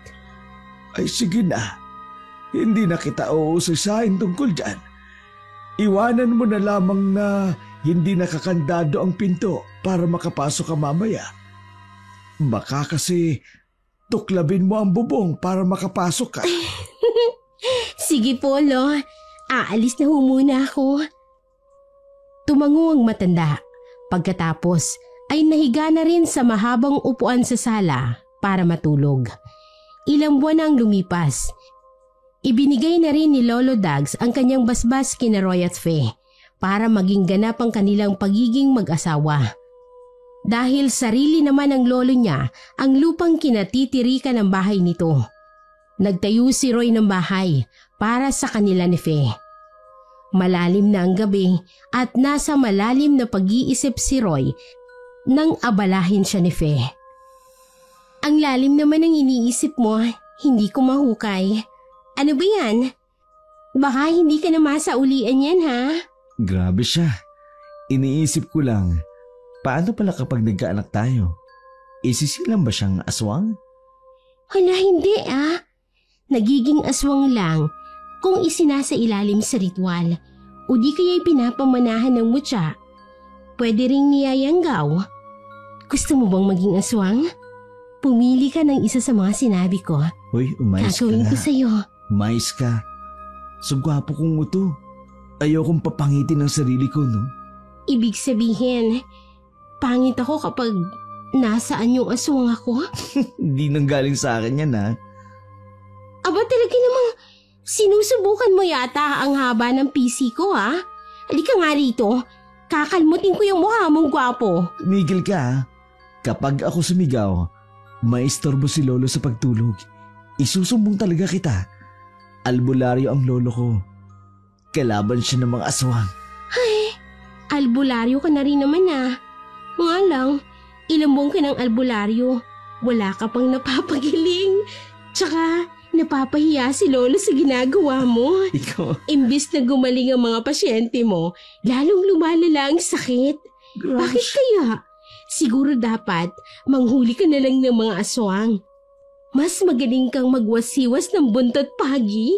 Ay sige na. Hindi na kita uusasahin tungkol dyan. Iwanan mo na lamang na hindi nakakandado ang pinto para makapasok ka mamaya. Baka kasi tuklabin mo ang bubong para makapasok ka. Sige po, Lo. Aalis na ho muna ako. Tumango ang matanda. Pagkatapos ay nahiga na rin sa mahabang upuan sa sala para matulog. Ilang buwan ang lumipas. Ibinigay na rin ni Lolo Dags ang kanyang basbas kina Roy at Fe para maging ganap ang kanilang pagiging mag-asawa. Dahil sarili naman ng lolo niya ang lupang kinatitirikan ng bahay nito. Nagtayo si Roy ng bahay para sa kanila ni Fe. Malalim na ang gabi at nasa malalim na pag-iisip si Roy nang abalahin siya ni Fe. Ang lalim naman ng iniisip mo, hindi ko mahukay. Ano ba yan? Baka hindi ka na masaulian yan, ha? Grabe siya. Iniisip ko lang, paano pala kapag nagkaanak tayo? Isisilang ba siyang aswang? Hala, hindi Nagiging aswang lang kung isinasa ilalim sa ritual o di kaya'y pinapamanahan ng mutya. Pwede ring niyayanggaw. Gusto mo bang maging aswang? Pumili ka ng isa sa mga sinabi ko. Hoy, umayos ka Gagawin na. ko sa'yo. Umayos ka. So gwapo kong uto. Ayokong papangitin ang sarili ko, no? Ibig sabihin, pangit ako kapag nasaan yung aswang ako? Hindi nang galing sa akin yan, ha? Aba, talaga namang sinusubukan mo yata ang haba ng PC ko, ha? Halika nga rito. Kakalmutin ko yung mukha mong gwapo. Tumigil ka, ha? Kapag ako sumigaw, maistorbo si Lolo sa pagtulog. Isusumbong talaga kita. Albularyo ang lolo ko. Kalaban siya ng mga aswang. Ay, albularyo ka na rin naman, Nga lang, ilang buwan ka ng albularyo. Wala ka pang napapagiling. Tsaka, napapahiya si Lolo sa ginagawa mo. Ikaw? Imbis na gumaling ang mga pasyente mo, lalong lumalala ang sakit. Gosh. Bakit kaya? Siguro dapat manghuli ka na lang ng mga aswang. Mas magaling kang magwasiwas ng buntot pagi.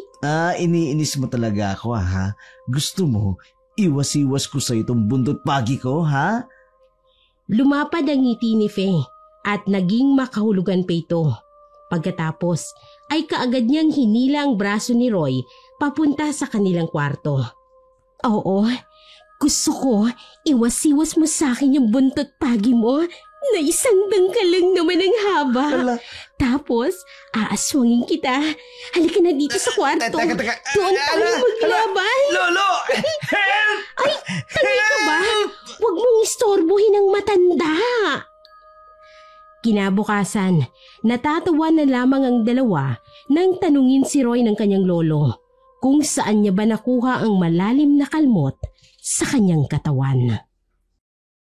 Iniinis mo talaga ako, ha? Gusto mo, iwasiwas ko sa itong bundot pagi ko, ha? Lumapad ang ngiti ni Fe at naging makahulugan pa ito. Pagkatapos ay kaagad niyang hinila ang braso ni Roy papunta sa kanilang kwarto. Oo, Gusto ko, iwas-iwas mo sa akin yung buntot pagi mo na isang dangkal lang naman ang haba. Ala. Tapos, aaswangin kita. Halika na dito sa kwarto. Teka. Doon tayo maglaban. Lolo! Help! Ay, tanay ka ba? Huwag mong istorbohin ang matanda. Kinabukasan, natatawa na lamang ang dalawa nang tanungin si Roy ng kanyang lolo kung saan niya ba nakuha ang malalim na kalmot sa kanyang katawan.